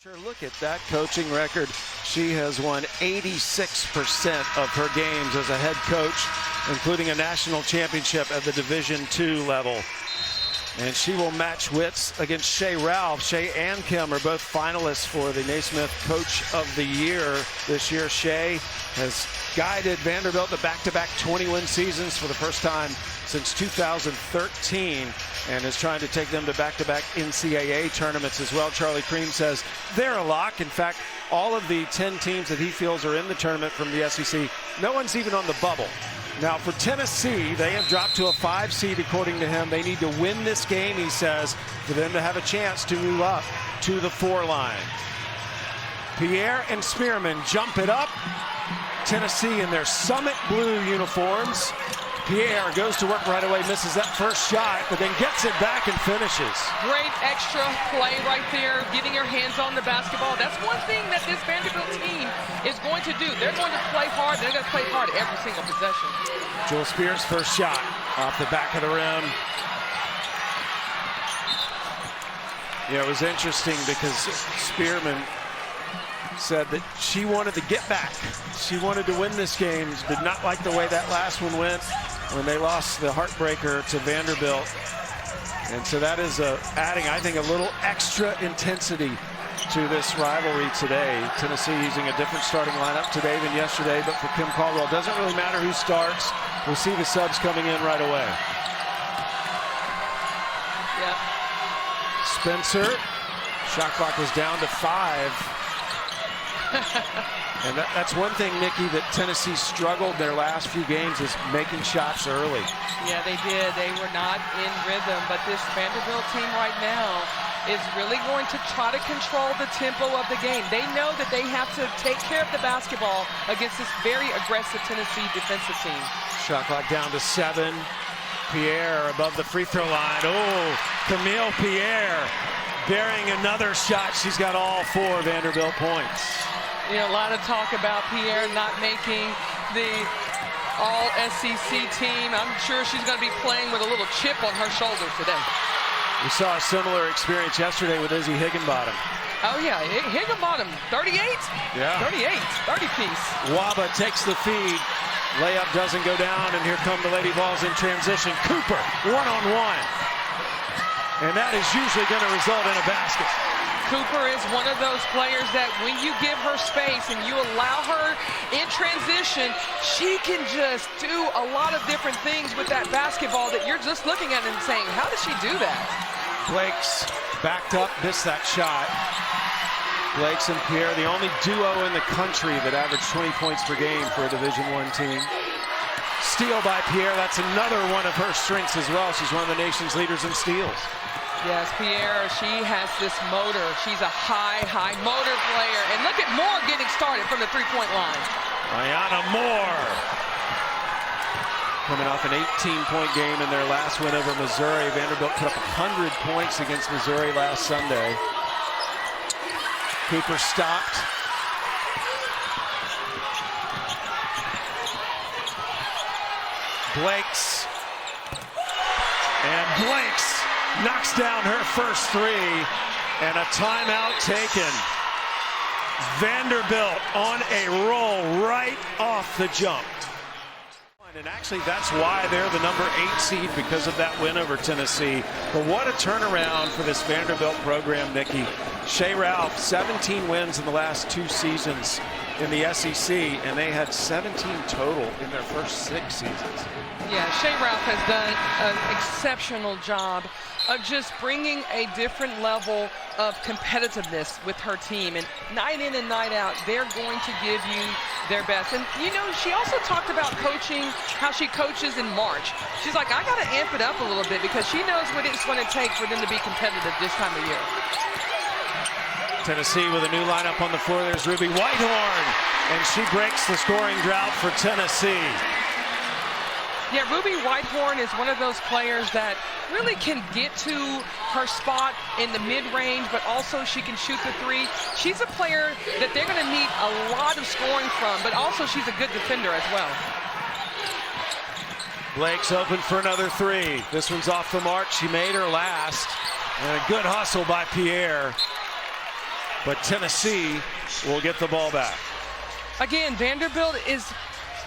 Sure, look at that coaching record. She has won 86% of her games as a head coach, including a national championship at the Division II level. And she will match wits against Shay Ralph. Shay and Kim are both finalists for the Naismith Coach of the Year this year. Shay has guided Vanderbilt to back-to-back 20-win seasons for the first time since 2013 and is trying to take them to back-to-back NCAA tournaments as well. Charlie Cream says they're a lock. In fact, all of the 10 teams that he feels are in the tournament from the SEC, no one's even on the bubble. Now for Tennessee, they have dropped to a 5 seed according to him. They need to win this game, he says, for them to have a chance to move up to the 4 line. Pierre and Spearman jump it up. Tennessee in their Summit blue uniforms. Pierre goes to work right away, misses that first shot, but then gets it back and finishes. Great extra play right there, getting your hands on the basketball. That's one thing that this Vanderbilt team is going to do. They're going to play hard. They're going to play hard every single possession. Joel Spears' first shot off the back of the rim. Yeah, it was interesting because Spearman said that she wanted to get back. She wanted to win this game. Did not like the way that last one went when they lost the heartbreaker to Vanderbilt. And so that is adding, I think, a little extra intensity to this rivalry today. Tennessee using a different starting lineup today than yesterday, but for Kim Caldwell, it doesn't really matter who starts. We'll see the subs coming in right away. Yeah. Spencer, shot clock was down to 5. And that's one thing, Nikki, that Tennessee struggled their last few games is making shots early. Yeah, they did. They were not in rhythm, but this Vanderbilt team right now is really going to try to control the tempo of the game. They know that they have to take care of the basketball against this very aggressive Tennessee defensive team. Shot clock down to 7. Pierre above the free throw line. Oh, Camille Pierre bearing another shot. She's got all 4 Vanderbilt points. You know, a lot of talk about Pierre not making the all-SEC team. I'm sure she's going to be playing with a little chip on her shoulder today. We saw a similar experience yesterday with Izzy Higginbottom. Oh, yeah, Higginbottom, 38? Yeah. 38, 30 piece. Waba takes the feed. Layup doesn't go down, and here come the Lady Vols in transition. Cooper, one-on-one. And that is usually going to result in a basket. Cooper is one of those players that when you give her space and you allow her in transition, she can just do a lot of different things with that basketball that you're just looking at and saying, how does she do that? Blake's backed up, missed that shot. Blake's and Pierre, the only duo in the country that averaged 20 points per game for a Division I team. Steal by Pierre, that's another one of her strengths as well. She's one of the nation's leaders in steals. Yes, Pierre, she has this motor. She's a high motor player. And look at Moore getting started from the three-point line. Ayanna Moore coming off an 18-point game in their last win over Missouri. Vanderbilt put up 100 points against Missouri last Sunday. Cooper stopped. Blake's. And Blake's knocks down her first 3, and a timeout taken. Vanderbilt on a roll right off the jump. And actually, that's why they're the number 8 seed, because of that win over Tennessee. But what a turnaround for this Vanderbilt program, Nikki. Shay Ralph, 17 wins in the last 2 seasons in the SEC, and they had 17 total in their first 6 seasons. Yeah, Shay Ralph has done an exceptional job of just bringing a different level of competitiveness with her team. And night in and night out, they're going to give you their best. And, you know, she also talked about coaching, how she coaches in March. She's like, I got to amp it up a little bit because she knows what it's going to take for them to be competitive this time of year. Tennessee with a new lineup on the floor. There's Ruby Whitehorn, and she breaks the scoring drought for Tennessee. Yeah, Ruby Whitehorn is one of those players that really can get to her spot in the mid-range, but also she can shoot the 3. She's a player that they're going to need a lot of scoring from, but also she's a good defender as well. Blake's open for another 3. This one's off the mark. She made her last. And a good hustle by Pierre. but Tennessee will get the ball back. Again, Vanderbilt is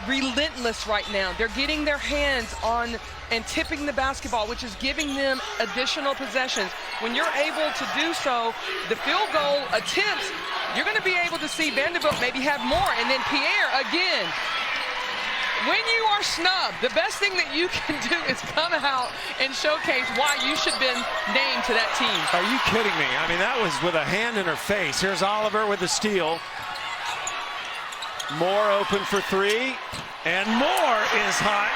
relentless right now. They're getting their hands on and tipping the basketball, which is giving them additional possessions. When you're able to do so, the field goal attempts, you're going to be able to see Vanderbilt maybe have more. And then Pierre, again, when you are snubbed, the best thing that you can do is come out and showcase why you should have been named to that team. Are you kidding me? I mean, that was with a hand in her face. Here's Oliver with the steal. Moore open for three, and Moore is hot.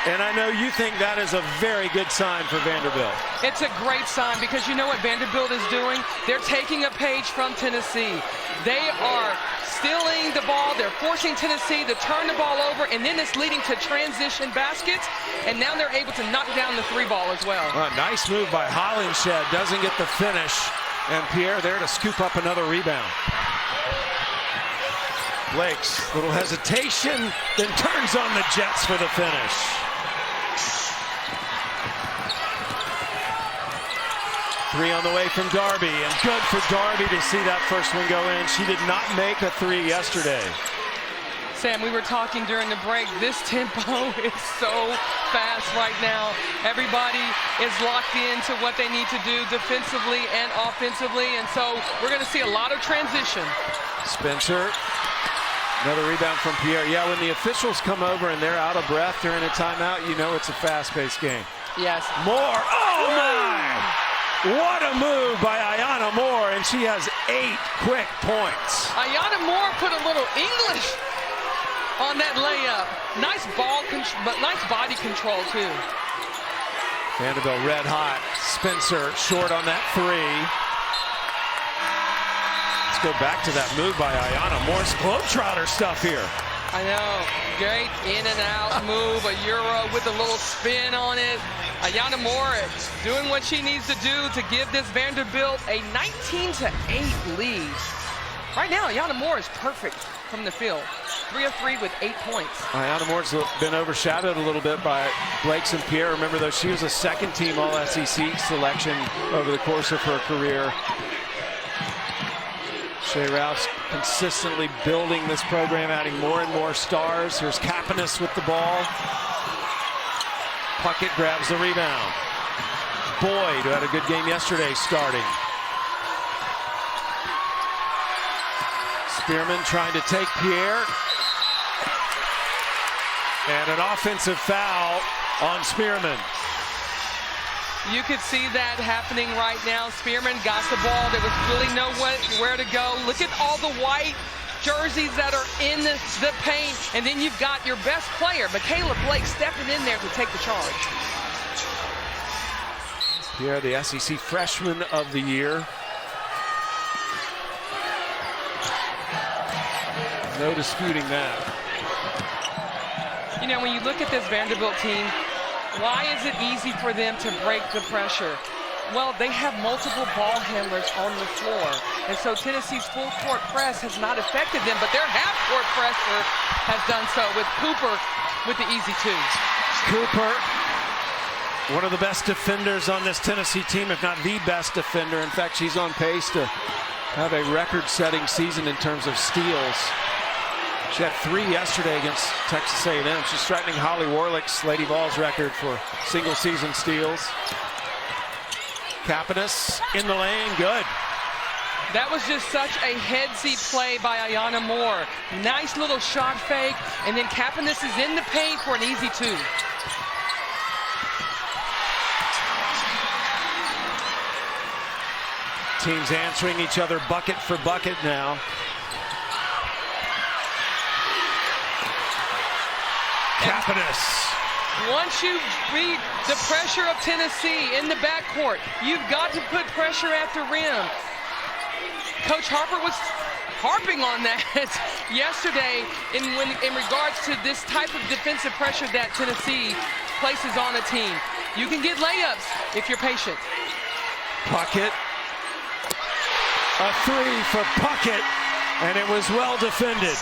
And I know you think that is a very good sign for Vanderbilt. It's a great sign because you know what Vanderbilt is doing? They're taking a page from Tennessee. They are stealing the ball. They're forcing Tennessee to turn the ball over, and then it's leading to transition baskets. And now they're able to knock down the three ball as well. Nice move by Hollingshed. Doesn't get the finish. And Pierre there to scoop up another rebound. Blake's little hesitation, then turns on the Jets for the finish. Three on the way from Darby, and good for Darby to see that first one go in. She did not make a three yesterday. Sam, we were talking during the break. This tempo is so fast right now. Everybody is locked into what they need to do defensively and offensively, and so we're going to see a lot of transition. Spencer. Another rebound from Pierre. Yeah, when the officials come over and they're out of breath during a timeout, you know it's a fast-paced game. Yes. Moore. Oh, my! What a move by Ayanna Moore, and she has 8 quick points. Ayanna Moore put a little English on that layup. Nice ball control, but nice body control, too. Vanderbilt red hot. Spencer short on that three. Go back to that move by Ayanna Moore's Globetrotter stuff here. I know, great in and out move, a Euro with a little spin on it. Ayanna Moore doing what she needs to do to give this Vanderbilt a 19-8 lead. Right now, Ayanna Moore is perfect from the field. 3 of 3 with 8 points. Ayanna Moore's been overshadowed a little bit by Blake's and Pierre. Remember, though, she was a second-team All-SEC selection over the course of her career. Shea Ralph's consistently building this program, adding more and more stars. Here's Kapanis with the ball. Puckett grabs the rebound. Boyd, who had a good game yesterday, starting. Spearman trying to take Pierre. And an offensive foul on Spearman. You could see that happening right now. Spearman got the ball. There was really nowhere to go. Look at all the white jerseys that are in the paint. And then you've got your best player, Michaela Blake, stepping in there to take the charge. Pierre, the SEC Freshman of the Year. No disputing that. You know, when you look at this Vanderbilt team, why is it easy for them to break the pressure? Well, they have multiple ball handlers on the floor. And so Tennessee's full court press has not affected them, but their half court pressure has done so with Cooper with the easy twos. Cooper, one of the best defenders on this Tennessee team, if not the best defender. In fact, she's on pace to have a record-setting season in terms of steals. She had 3 yesterday against Texas A&M. She's threatening Holly Warlick's Lady Vols record for single-season steals. Kapanis in the lane, good. That was just such a headsy play by Ayanna Moore. Nice little shot fake, and then Kapanis is in the paint for an easy 2. Teams answering each other bucket for bucket now. Kapanis. Once you beat the pressure of Tennessee in the backcourt, you've got to put pressure at the rim. Coach Harper was harping on that yesterday in regards to this type of defensive pressure that Tennessee places on a team. You can get layups if you're patient. Puckett. A 3 for Puckett, and it was well defended.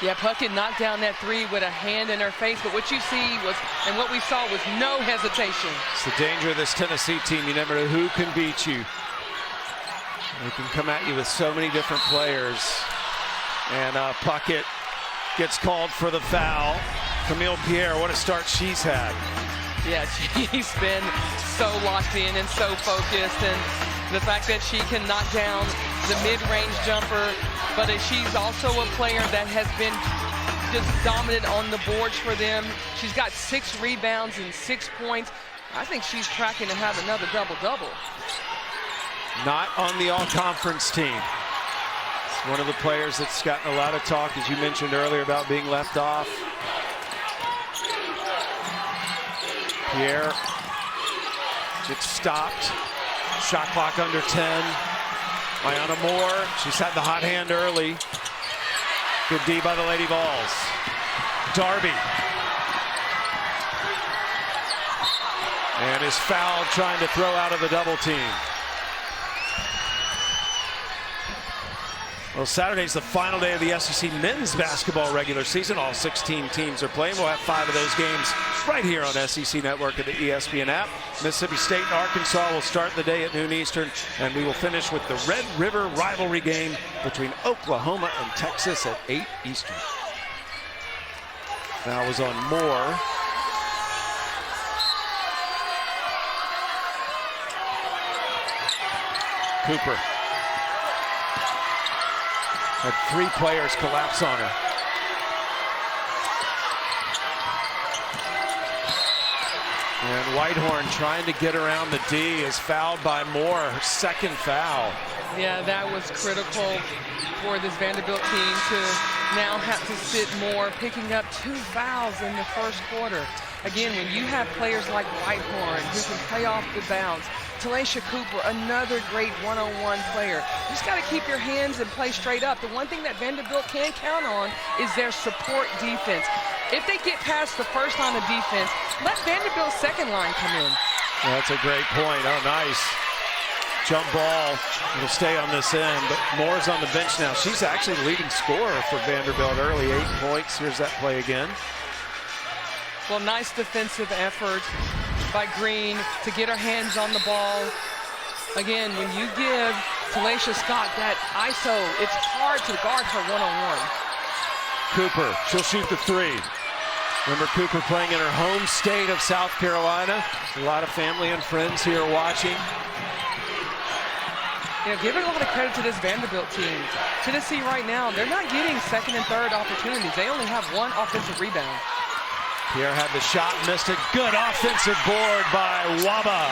Yeah, Puckett knocked down that 3 with a hand in her face, but what you see was, and what we saw was no hesitation. It's the danger of this Tennessee team. You never know who can beat you. They can come at you with so many different players. And Puckett gets called for the foul. Camille Pierre, what a start she's had. Yeah, she's been so locked in and so focused, and the fact that she can knock down the mid-range jumper, but she's also a player that has been just dominant on the boards for them. She's got 6 rebounds and 6 points. I think she's tracking to have another double-double. Not on the all-conference team. It's one of the players that's gotten a lot of talk, as you mentioned earlier, about being left off. Pierre gets stopped. Shot clock under 10. Ayanna Moore, she's had the hot hand early. Good D by the Lady Vols. Darby. And is fouled trying to throw out of the double team. Well, Saturday's the final day of the SEC men's basketball regular season. All 16 teams are playing. We'll have 5 of those games right here on SEC Network and the ESPN app. Mississippi State and Arkansas will start the day at noon Eastern, and we will finish with the Red River rivalry game between Oklahoma and Texas at 8 Eastern. Foul was on Moore. Cooper. Had 3 players collapse on her. And Whitehorn trying to get around the D is fouled by Moore, her 2nd foul. Yeah, that was critical for this Vanderbilt team to now have to sit Moore, picking up 2 fouls in the first quarter. Again, when you have players like Whitehorn who can play off the bounce, Tanisha Cooper, another great one-on-one player. You just got to keep your hands and play straight up. The one thing that Vanderbilt can count on is their support defense. If they get past the first line of defense, let Vanderbilt's second line come in. Well, that's a great point. Oh, nice. Jump ball. It'll stay on this end, but Moore's on the bench now. She's actually the leading scorer for Vanderbilt early, 8 points. Here's that play again. Well, nice defensive effort by Green to get her hands on the ball. Again, when you give Tanisha Scott that ISO, it's hard to guard her one-on-one. Cooper, she'll shoot the 3. Remember Cooper playing in her home state of South Carolina. A lot of family and friends here watching. You know, giving a lot of credit to this Vanderbilt team. Tennessee right now, they're not getting 2nd and 3rd opportunities. They only have 1 offensive rebound. Pierre had the shot, missed it. Good offensive board by Waba.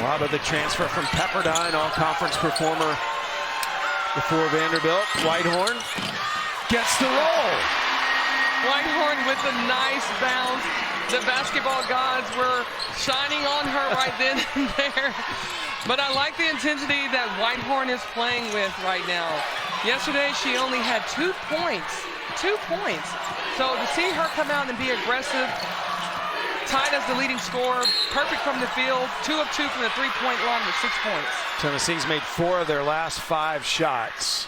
Waba, the transfer from Pepperdine, all-conference performer before Vanderbilt. Whitehorn gets the roll. Whitehorn with a nice bounce. The basketball gods were shining on her right then and there. But I like the intensity that Whitehorn is playing with right now. Yesterday, she only had 2 points. 2 points. So to see her come out and be aggressive, tied as the leading scorer, perfect from the field, 2 of 2 from the 3-point line with 6 points. Tennessee's made 4 of their last 5 shots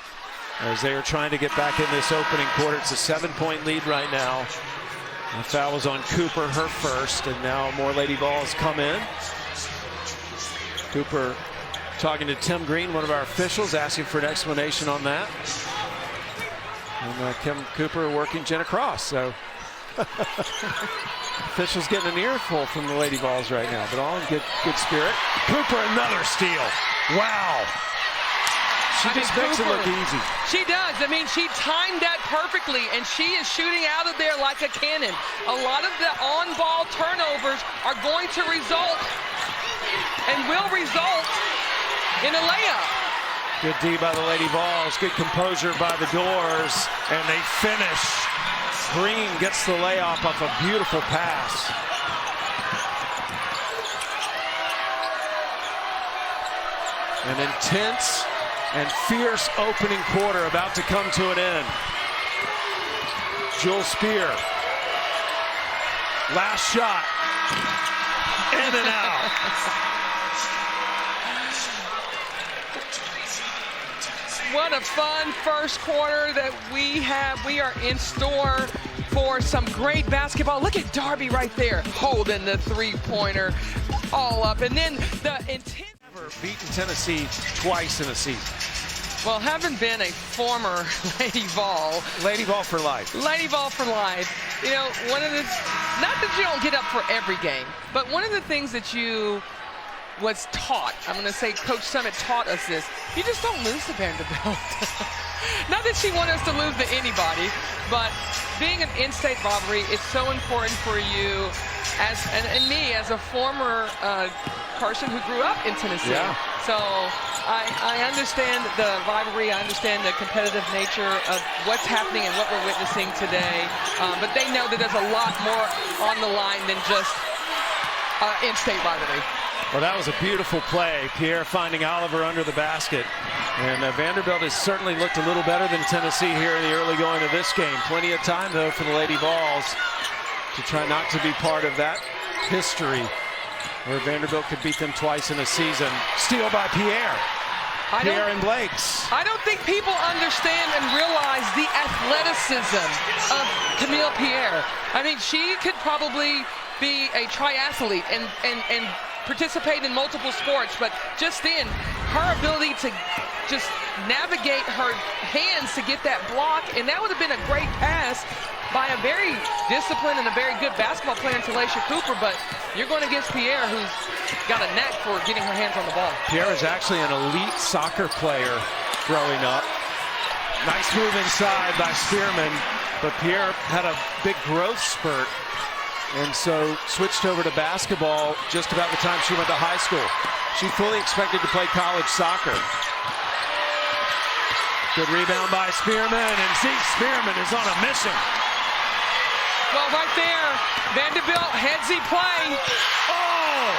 as they are trying to get back in this opening quarter. It's a 7-point lead right now. The foul was on Cooper, her first, and now more Lady Vols come in. Cooper talking to Tim Green, one of our officials, asking for an explanation on that. And Kim Cooper working Jenna Cross. So officials getting an earful from the Lady Vols right now, but all in good spirit. Cooper, another steal. Wow. She just makes it look easy. She does. I mean, she timed that perfectly, and she is shooting out of there like a cannon. A lot of the on-ball turnovers are going to result and will result in a layup. Good D by the Lady Vols. Good composure by the Doors. And they finish. Green gets the layoff off a beautiful pass. An intense and fierce opening quarter about to come to an end. Jewel Spear. Last shot. In and out. What a fun first quarter that we have. We are in store for some great basketball. Look at Darby right there holding the 3-pointer all up. And then the intent. beaten Tennessee twice in a season. Well, having been a former Lady Vol. Lady Vol for life. Lady Vol for life. You know, one of the, not that you don't get up for every game, but one of the things that you was taught, I'm going to say Coach Summit taught us this, you just don't lose to Vanderbilt. Not that she wanted us to lose to anybody, but being an in-state rivalry, it's so important for you as and me as a former person who grew up in Tennessee. Yeah. So I understand the rivalry, I understand the competitive nature of what's happening and what we're witnessing today, but they know that there's a lot more on the line than just in-state rivalry. Well, that was a beautiful play. Pierre finding Oliver under the basket. And Vanderbilt has certainly looked a little better than Tennessee here in the early going of this game. Plenty of time, though, for the Lady Vols to try not to be part of that history where Vanderbilt could beat them twice in a season. Steal by Pierre. Pierre and Blakes. I don't think people understand and realize the athleticism of Camille Pierre. I mean, she could probably be a triathlete and participate in multiple sports, but just then, her ability to just navigate her hands to get that block, and that would have been a great pass by a very disciplined and a very good basketball player in Talasha Cooper, but you're going against Pierre, who's got a knack for getting her hands on the ball. Pierre is actually an elite soccer player growing up. Nice move inside by Spearman, but Pierre had a big growth spurt and so switched over to basketball just about the time she went to high school. She fully expected to play college soccer. Good rebound by Spearman, and Zeke Spearman is on a mission. Well, right there, Vanderbilt headsy play. Oh,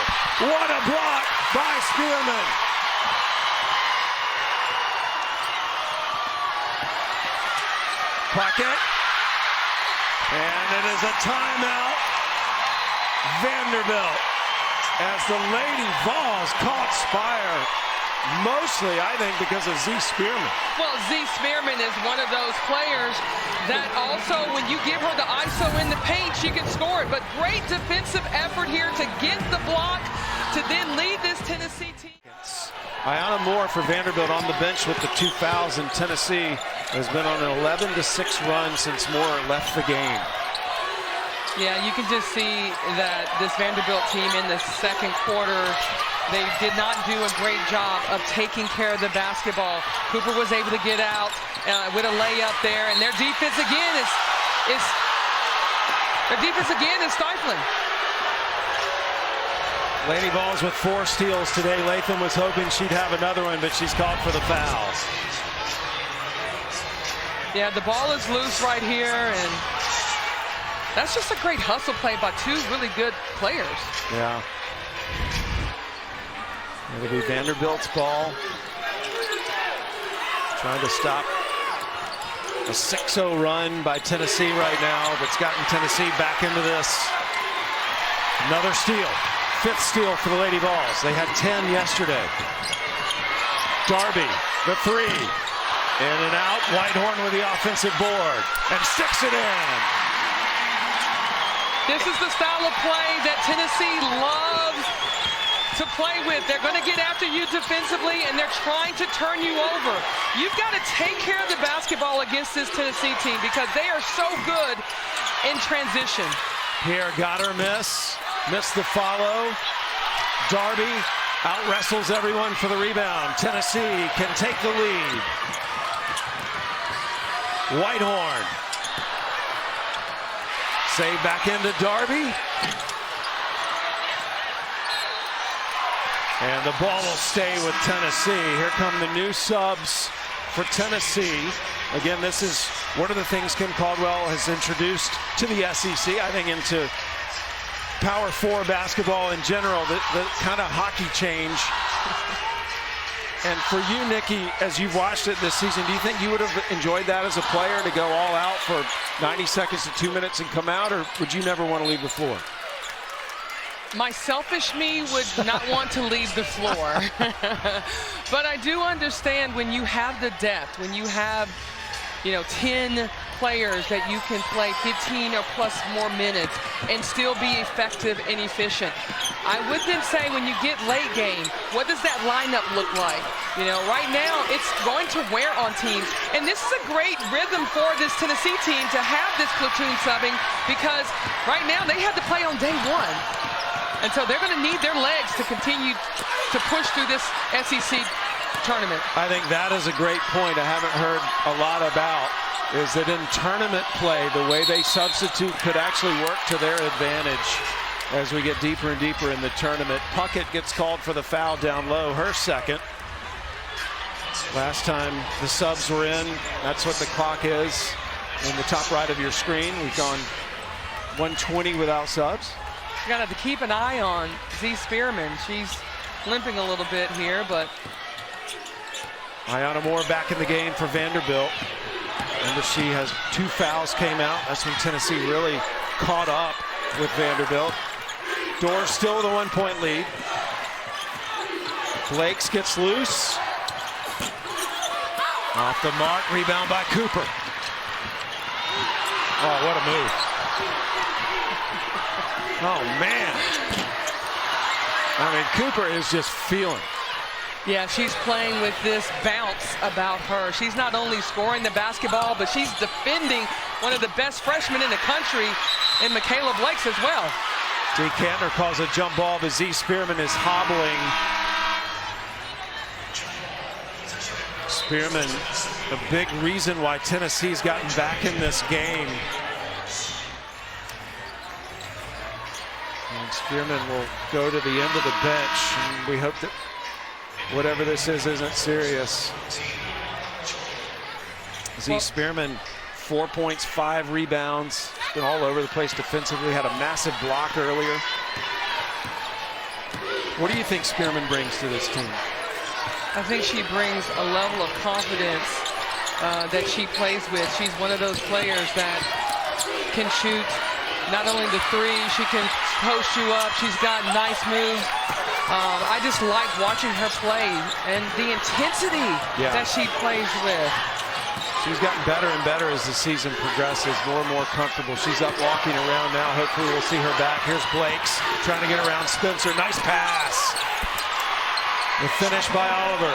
what a block by Spearman. Pocket. And it is a timeout. Vanderbilt, as the Lady Vols caught fire, mostly, I think, because of Z Spearman. Well, Z Spearman is one of those players that also, when you give her the ISO in the paint, she can score it. But great defensive effort here to get the block to then lead this Tennessee team. Ayanna Moore for Vanderbilt on the bench with the 2 fouls, and Tennessee has been on an 11-6 run since Moore left the game. Yeah, you can just see that this Vanderbilt team in the second quarter, they did not do a great job of taking care of the basketball. Cooper was able to get out with a layup there, and their defense again is stifling. Lady Vols with 4 steals today. Latham was hoping she'd have another one, but she's called for the fouls. Yeah, the ball is loose right here, and that's just a great hustle play by 2 really good players. Yeah. It'll be Vanderbilt's ball. Trying to stop a 6-0 run by Tennessee right now, that's gotten Tennessee back into this. Another steal. 5th steal for the Lady Vols. They had 10 yesterday. Darby, the 3. In and out. Whitehorn with the offensive board. And sticks it in. This is the style of play that Tennessee loves to play with. They're going to get after you defensively, and they're trying to turn you over. You've got to take care of the basketball against this Tennessee team because they are so good in transition. Pierre got her miss. Missed the follow. Darby out-wrestles everyone for the rebound. Tennessee can take the lead. Whitehorn. Save back into Darby. And the ball will stay with Tennessee. Here come the new subs for Tennessee. Again, this is one of the things Kim Caldwell has introduced to the SEC, I think, into Power 4 basketball in general, the kind of hockey change. And for you, Nikki, as you've watched it this season, do you think you would have enjoyed that as a player, to go all out for 90 seconds to 2 minutes and come out, or would you never want to leave the floor? My selfish me would not want to leave the floor. But I do understand when you have the depth, when you have 10 players that you can play 15 or plus more minutes and still be effective and efficient. I would then say when you get late game, what does that lineup look like? Right now it's going to wear on teams, and this is a great rhythm for this Tennessee team to have this platoon subbing, because right now they have to play on day one, and so they're going to need their legs to continue to push through this SEC tournament. I think that is a great point I haven't heard a lot about, is that in tournament play, the way they substitute could actually work to their advantage as we get deeper and deeper in the tournament. Puckett gets called for the foul down low, her second. Last time the subs were in, that's what the clock is in the top right of your screen. We've gone 120 without subs. You're going to have to keep an eye on Z Spearman. She's limping a little bit here, but Ayanna Moore back in the game for Vanderbilt. Remember, she has 2 fouls came out. That's when Tennessee really caught up with Vanderbilt. Dorr still with a 1-point lead. Blakes gets loose. Off the mark, rebound by Cooper. Oh, what a move. Oh, man. I mean, Cooper is just feeling. Yeah, she's playing with this bounce about her. She's not only scoring the basketball, but she's defending one of the best freshmen in the country in Michaela Blakes as well. D. Kantner calls a jump ball, but Z. Spearman is hobbling. Spearman, a big reason why Tennessee's gotten back in this game. And Spearman will go to the end of the bench, and we hope that whatever this is isn't serious. Z. Spearman, 4 points, 5 rebounds. Been all over the place defensively. Had a massive block earlier. What do you think Spearman brings to this team? I think she brings a level of confidence that she plays with. She's one of those players that can shoot not only the three, she can post you up. She's got nice moves. I just like watching her play and the intensity that she plays with. She's gotten better and better as the season progresses, more and more comfortable. She's up walking around now. Hopefully we'll see her back. Here's Blakes trying to get around Spencer. Nice pass. The finish by Oliver.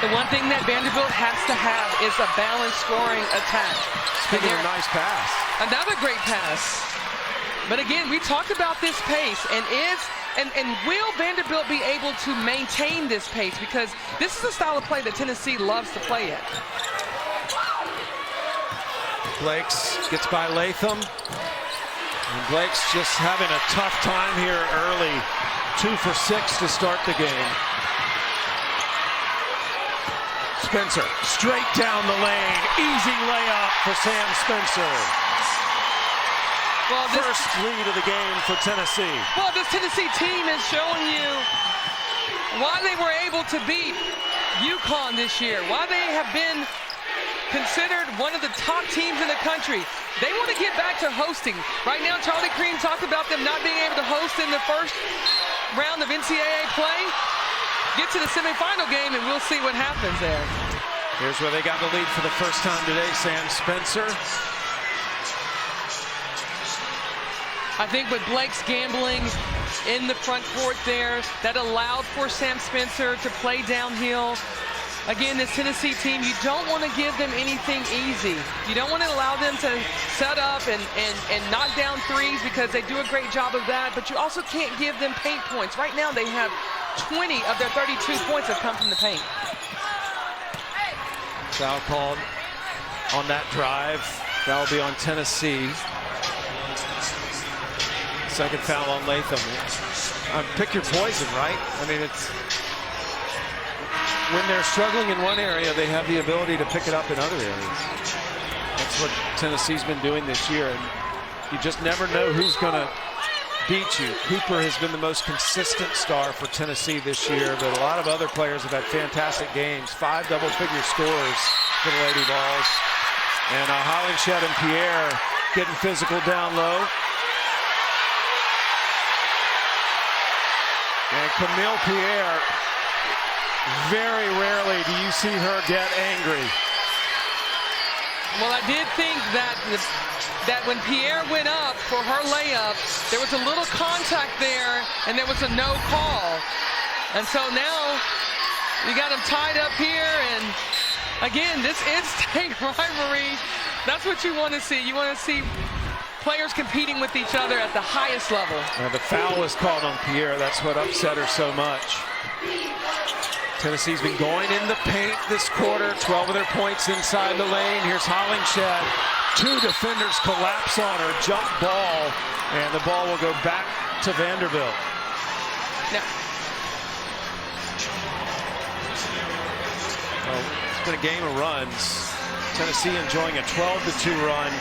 The one thing that Vanderbilt has to have is a balanced scoring attack. Speaking of nice pass. Another great pass. But again, we talked about this pace, and will Vanderbilt be able to maintain this pace? Because this is the style of play that Tennessee loves to play at. Blakes gets by Latham. And Blake's just having a tough time here early. 2 for 6 to start the game. Spencer, straight down the lane. Easy layup for Sam Spencer. Well, first lead of the game for Tennessee. Well, this Tennessee team is showing you why they were able to beat UConn this year, why they have been considered one of the top teams in the country. They want to get back to hosting. Right now, Charlie Crean talked about them not being able to host in the first round of NCAA play. Get to the semifinal game, and we'll see what happens there. Here's where they got the lead for the first time today, Sam Spencer. I think with Blake's gambling in the front court there, that allowed for Sam Spencer to play downhill. Again, this Tennessee team, you don't want to give them anything easy. You don't want to allow them to set up and knock down threes, because they do a great job of that, but you also can't give them paint points. Right now they have 20 of their 32 points have come from the paint. Foul called on that drive. That will be on Tennessee. Second foul on Latham. Pick your poison, right? I mean, it's when they're struggling in one area, they have the ability to pick it up in other areas. That's what Tennessee's been doing this year, and you just never know who's going to beat you. Cooper has been the most consistent star for Tennessee this year, but a lot of other players have had fantastic games. 5 double-figure scores for the Lady Vols. And Hollingshed and Pierre getting physical down low. And Camille Pierre, very rarely do you see her get angry. Well, I did think that when Pierre went up for her layup, there was a little contact there, and there was a no call. And so now you got them tied up here, and again, this is state rivalry. That's what you want to see. You want to see players competing with each other at the highest level. The foul was called on Pierre. That's what upset her so much. Tennessee's been going in the paint this quarter. 12 of their points inside the lane. Here's Hollingshed. Two defenders collapse on her. Jump ball. And the ball will go back to Vanderbilt. Now, well, it's been a game of runs. Tennessee enjoying a 12-2 run.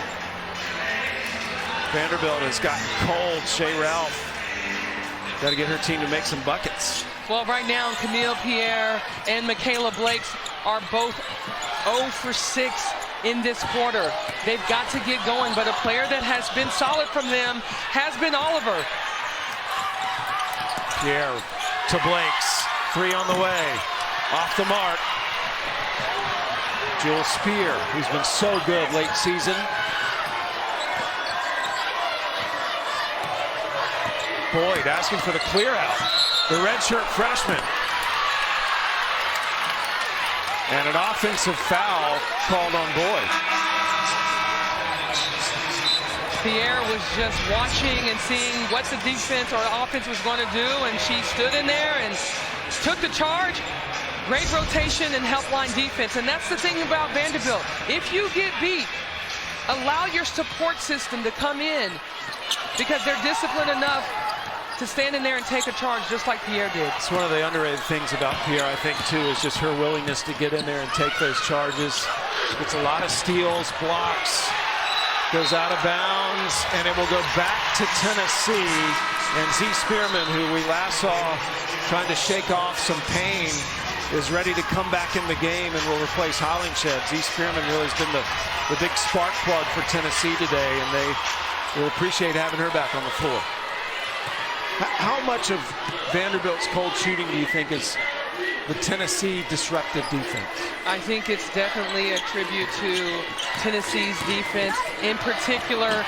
Vanderbilt has gotten cold. Shea Ralph got to get her team to make some buckets. well, right now, Camille Pierre and Michaela Blakes are both 0 for 6 in this quarter. They've got to get going, but a player that has been solid from them has been Oliver. Pierre to Blakes. 3 on the way. Off the mark. Jewel Spear, who's been so good late season. Boyd asking for the clear out. The redshirt freshman. And an offensive foul called on Boyd. Pierre was just watching and seeing what the defense or offense was going to do, and she stood in there and took the charge. Great rotation and help line defense, and that's the thing about Vanderbilt. If you get beat, allow your support system to come in, because they're disciplined enough to stand in there and take a charge just like Pierre did. It's one of the underrated things about Pierre, I think, too, is just her willingness to get in there and take those charges. She gets a lot of steals, blocks, goes out of bounds, and it will go back to Tennessee. And Z Spearman, who we last saw trying to shake off some pain, is ready to come back in the game and will replace Hollingshed. Z Spearman really has been the big spark plug for Tennessee today, and they will appreciate having her back on the floor. How much of Vanderbilt's cold shooting do you think is the Tennessee disruptive defense? I think it's definitely a tribute to Tennessee's defense, in particular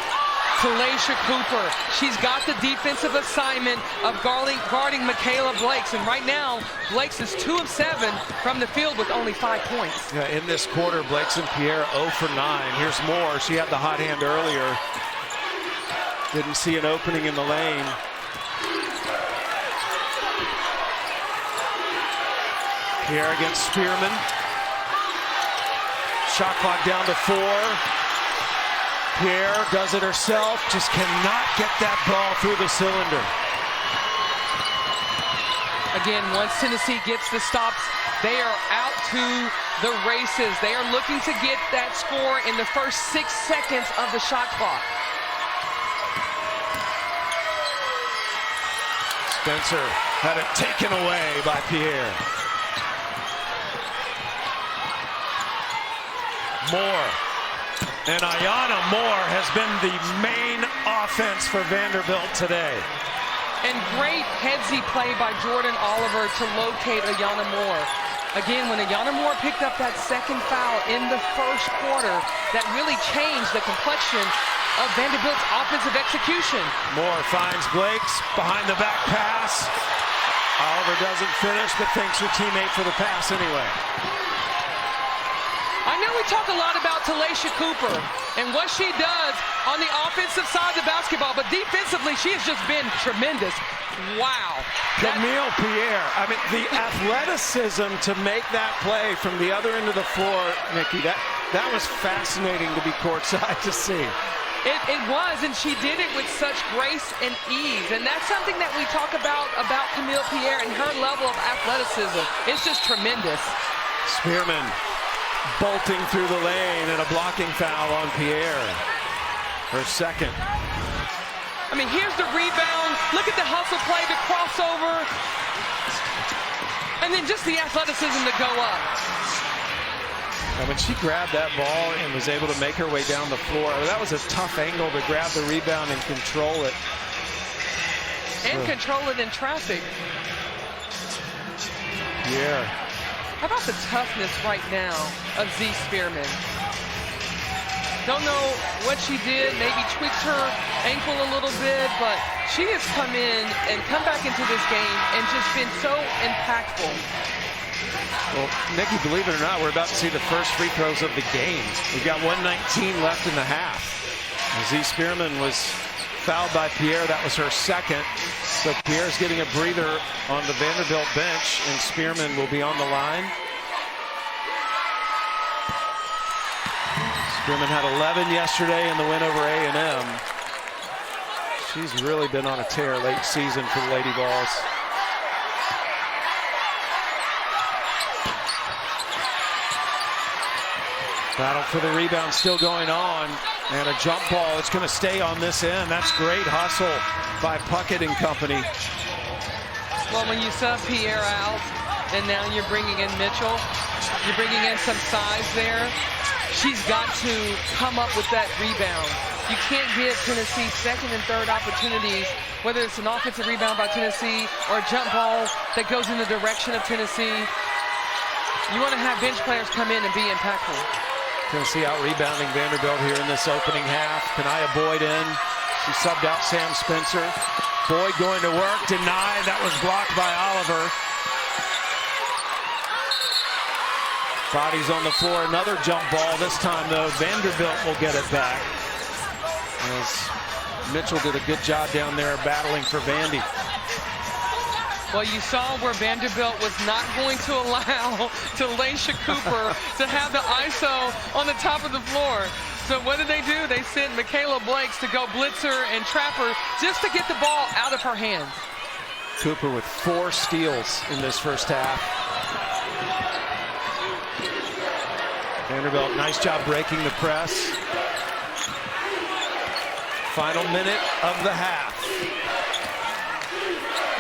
Talasha Cooper. She's got the defensive assignment of guarding Michaela Blakes, and right now Blakes is 2 of 7 from the field with only 5 points. Yeah, in this quarter, Blakes and Pierre 0 for 9. Here's Moore. She had the hot hand earlier. Didn't see an opening in the lane. Pierre against Spearman. Shot clock down to 4. Pierre does it herself, just cannot get that ball through the cylinder. Again, once Tennessee gets the stops, they are out to the races. They are looking to get that score in the first 6 seconds of the shot clock. Spencer had it taken away by Pierre. Moore. And Ayanna Moore has been the main offense for Vanderbilt today. And great headsy play by Jordan Oliver to locate Ayanna Moore. Again, when Ayanna Moore picked up that second foul in the first quarter, that really changed the complexion of Vanderbilt's offensive execution. Moore finds Blakes behind the back pass. Oliver doesn't finish, but thanks her teammate for the pass anyway. I know we talk a lot about Talasha Cooper and what she does on the offensive side of the basketball, but defensively, she has just been tremendous. Wow. Camille Pierre, I mean, the athleticism to make that play from the other end of the floor, Nikki, that was fascinating to be courtside to see. It was, and she did it with such grace and ease, and that's something that we talk about Camille Pierre and her level of athleticism. It's just tremendous. Spearman bolting through the lane, and a blocking foul on Pierre. Her second. I mean, here's the rebound. Look at the hustle play, the crossover. And then just the athleticism to go up. And when she grabbed that ball and was able to make her way down the floor, that was a tough angle to grab the rebound and control it. And control it in traffic. Yeah. How about the toughness right now of Z Spearman? Don't know what she did, maybe tweaked her ankle a little bit, but she has come in and come back into this game and just been so impactful. Well, Nikki, believe it or not, we're about to see the first free throws of the game. We've got 1:19 left in the half. Z Spearman was fouled by Pierre. That was her second. So Pierre's getting a breather on the Vanderbilt bench, and Spearman will be on the line. Spearman had 11 yesterday in the win over A&M. She's really been on a tear late season for the Lady Vols. Battle for the rebound still going on, and a jump ball. It's going to stay on this end. That's great hustle by Puckett and company. Well, when you sub Pierre out, and now you're bringing in Mitchell, you're bringing in some size there. She's got to come up with that rebound. You can't give Tennessee second and third opportunities, whether it's an offensive rebound by Tennessee or a jump ball that goes in the direction of Tennessee. You want to have bench players come in and be impactful. Tennessee out rebounding Vanderbilt here in this opening half. Kanaya Boyd in. She subbed out Sam Spencer. Boyd going to work, denied. That was blocked by Oliver. Bodies on the floor. Another jump ball. This time, though, Vanderbilt will get it back, as Mitchell did a good job down there battling for Vandy. Well, you saw where Vanderbilt was not going to allow Talaysia Cooper to have the ISO on the top of the floor. So what did they do? They sent Michaela Blakes to go blitzer and trap her just to get the ball out of her hands. Cooper with 4 steals in this first half. Vanderbilt, nice job breaking the press. Final minute of the half.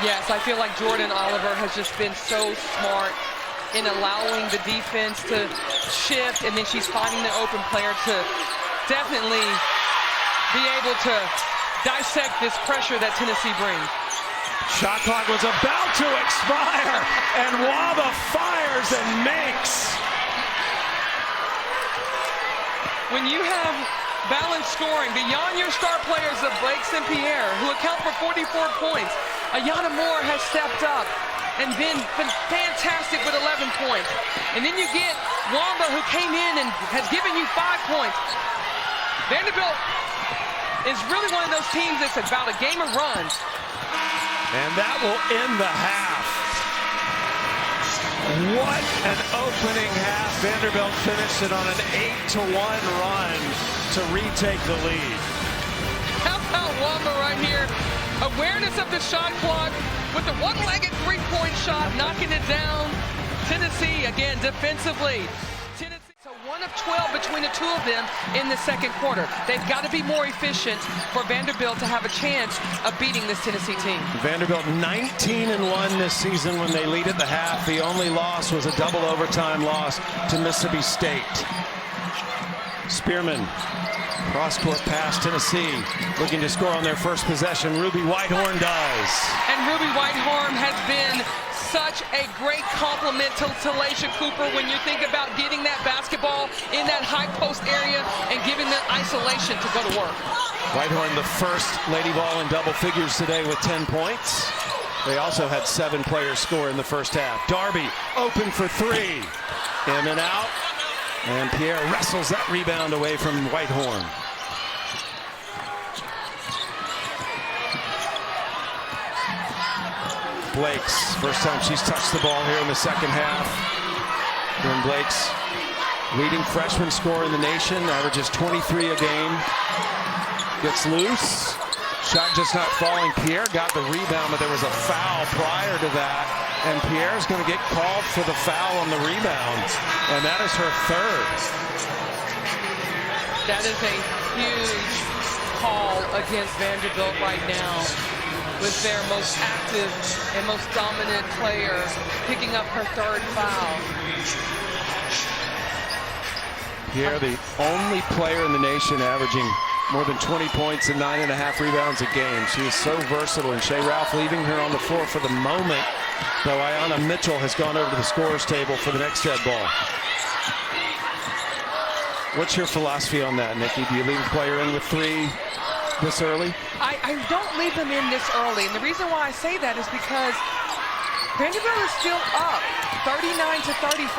Yes, I feel like Jordan Oliver has just been so smart in allowing the defense to shift, and then she's finding the open player to definitely be able to dissect this pressure that Tennessee brings. Shot clock was about to expire, and Waba fires and makes. When you have balanced scoring beyond your star players of Blakes and Pierre, who account for 44 points, Ayana Moore has stepped up and been fantastic with 11 points. And then you get Wamba, who came in and has given you 5 points. Vanderbilt is really one of those teams that's about a game of runs. And that will end the half. What an opening half. Vanderbilt finished it on an 8-1 run to retake the lead. How about Wamba right here? Awareness of the shot clock with the one-legged three-point shot, knocking it down. Tennessee, again, defensively. Tennessee, so 1 of 12 between the two of them in the second quarter. They've got to be more efficient for Vanderbilt to have a chance of beating this Tennessee team. Vanderbilt 19-1 this season when they lead at the half. The only loss was a double overtime loss to Mississippi State. Spearman. Cross-court pass, Tennessee looking to score on their first possession. Ruby Whitehorn does. And Ruby Whitehorn has been such a great compliment to Talaysia Cooper when you think about getting that basketball in that high post area and giving them isolation to go to work. Whitehorn, the first Lady Vol in double figures today with 10 points. They also had 7 players score in the first half. Darby open for 3. In and out. And Pierre wrestles that rebound away from Whitehorn. Blakes, first time she's touched the ball here in the second half. Then Blakes, leading freshman scorer in the nation, averages 23 a game. Gets loose. Shot just not falling. Pierre got the rebound, but there was a foul prior to that. And Pierre's going to get called for the foul on the rebound. And that is her third. That is a huge call against Vanderbilt right now, with their most active and most dominant player picking up her third foul. Pierre, the only player in the nation averaging more than 20 points and 9.5 rebounds a game. She is so versatile, and Shea Ralph leaving her on the floor for the moment, though Ayana Mitchell has gone over to the scorer's table for the next dead ball. What's your philosophy on that, Nikki? Do you leave a player in with 3 this early? I don't leave them in this early, and the reason why I say that is because Vanderbilt is still up 39-35.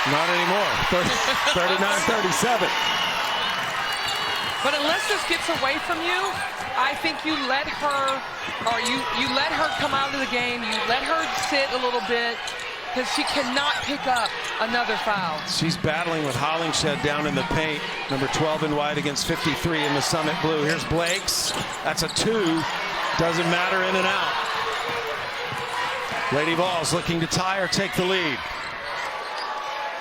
Not anymore. 39-37. But unless this gets away from you, I think you let her, or you let her come out of the game. You let her sit a little bit, because she cannot pick up another foul. She's battling with Hollingshed down in the paint. Number 12 in white against 53 in the Summit blue. Here's Blake's. That's a 2. Doesn't matter, in and out. Lady Vols looking to tie or take the lead.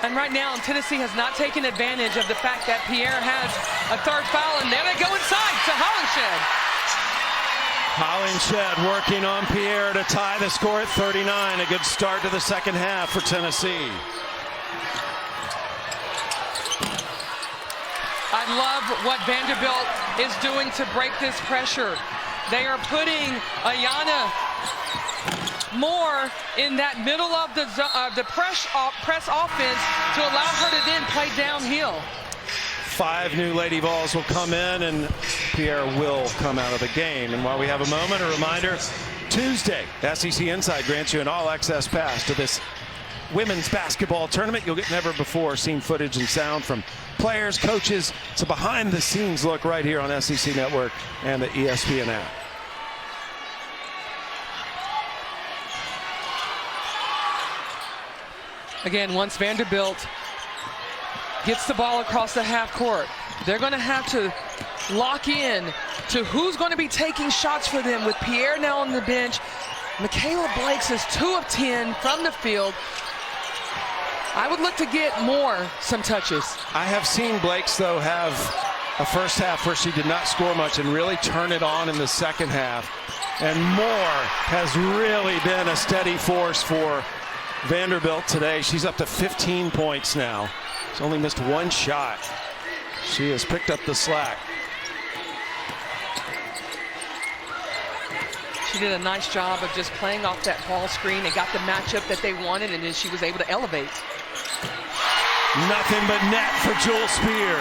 And right now, Tennessee has not taken advantage of the fact that Pierre has a 3rd foul, and there they go inside to Hollingshed. Hollingshed working on Pierre to tie the score at 39. A good start to the second half for Tennessee. I love what Vanderbilt is doing to break this pressure. They are putting Ayanna more in that middle of the press offense to allow her to then play downhill. 5 new Lady Vols will come in, and Pierre will come out of the game. And while we have a moment, a reminder, Tuesday, SEC Inside grants you an all-access pass to this women's basketball tournament. You'll get never before seen footage and sound from players, coaches. It's a behind-the-scenes look right here on SEC Network and the ESPN app. Again, once Vanderbilt gets the ball across the half court, they're going to have to lock in to who's going to be taking shots for them, with Pierre now on the bench. Michaela Blakes is 2 of 10 from the field. I would look to get some touches. I have seen Blakes, though, have a first half where she did not score much and really turn it on in the second half. And Moore has really been a steady force for Vanderbilt today. She's up to 15 points now. She's only missed 1 shot. She has picked up the slack. She did a nice job of just playing off that ball screen and got the matchup that they wanted, and then she was able to elevate. Nothing but net for Jewel Spear.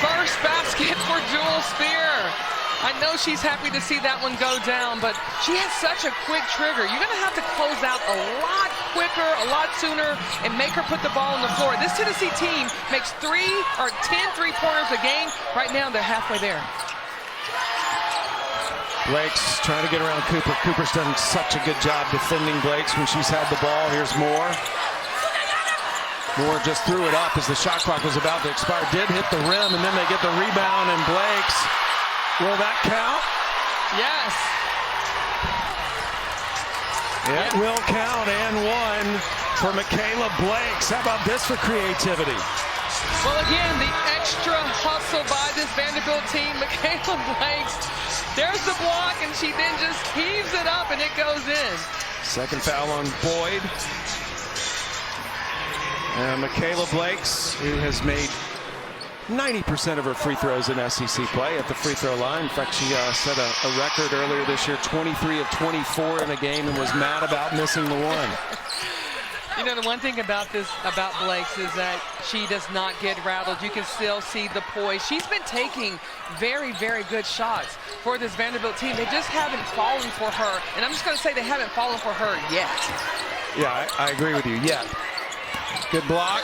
First basket for Jewel Spear. I know she's happy to see that one go down, but she has such a quick trigger. You're going to have to close out a lot quicker, a lot sooner, and make her put the ball on the floor. This Tennessee team makes 10 3-pointers a game. Right now, they're halfway there. Blakes trying to get around Cooper. Cooper's done such a good job defending Blakes when she's had the ball. Here's Moore. Moore just threw it up as the shot clock was about to expire. Did hit the rim, and then they get the rebound, and Blakes. Will that count? Yes. It will count, and 1 for Michaela Blakes. How about this for creativity? Well, again, the extra hustle by this Vanderbilt team. Michaela Blakes, there's the block, and she then just heaves it up, and it goes in. Second foul on Boyd. And Michaela Blakes, who has made 90% of her free throws in SEC play at the free throw line. In fact, she set a record earlier this year, 23 of 24 in a game, and was mad about missing the one. You know, the one thing about Blakes is that she does not get rattled. You can still see the poise. She's been taking very, very good shots for this Vanderbilt team. They just haven't fallen for her. And I'm just going to say they haven't fallen for her yet. Yeah, I agree with you. Yet. Good block.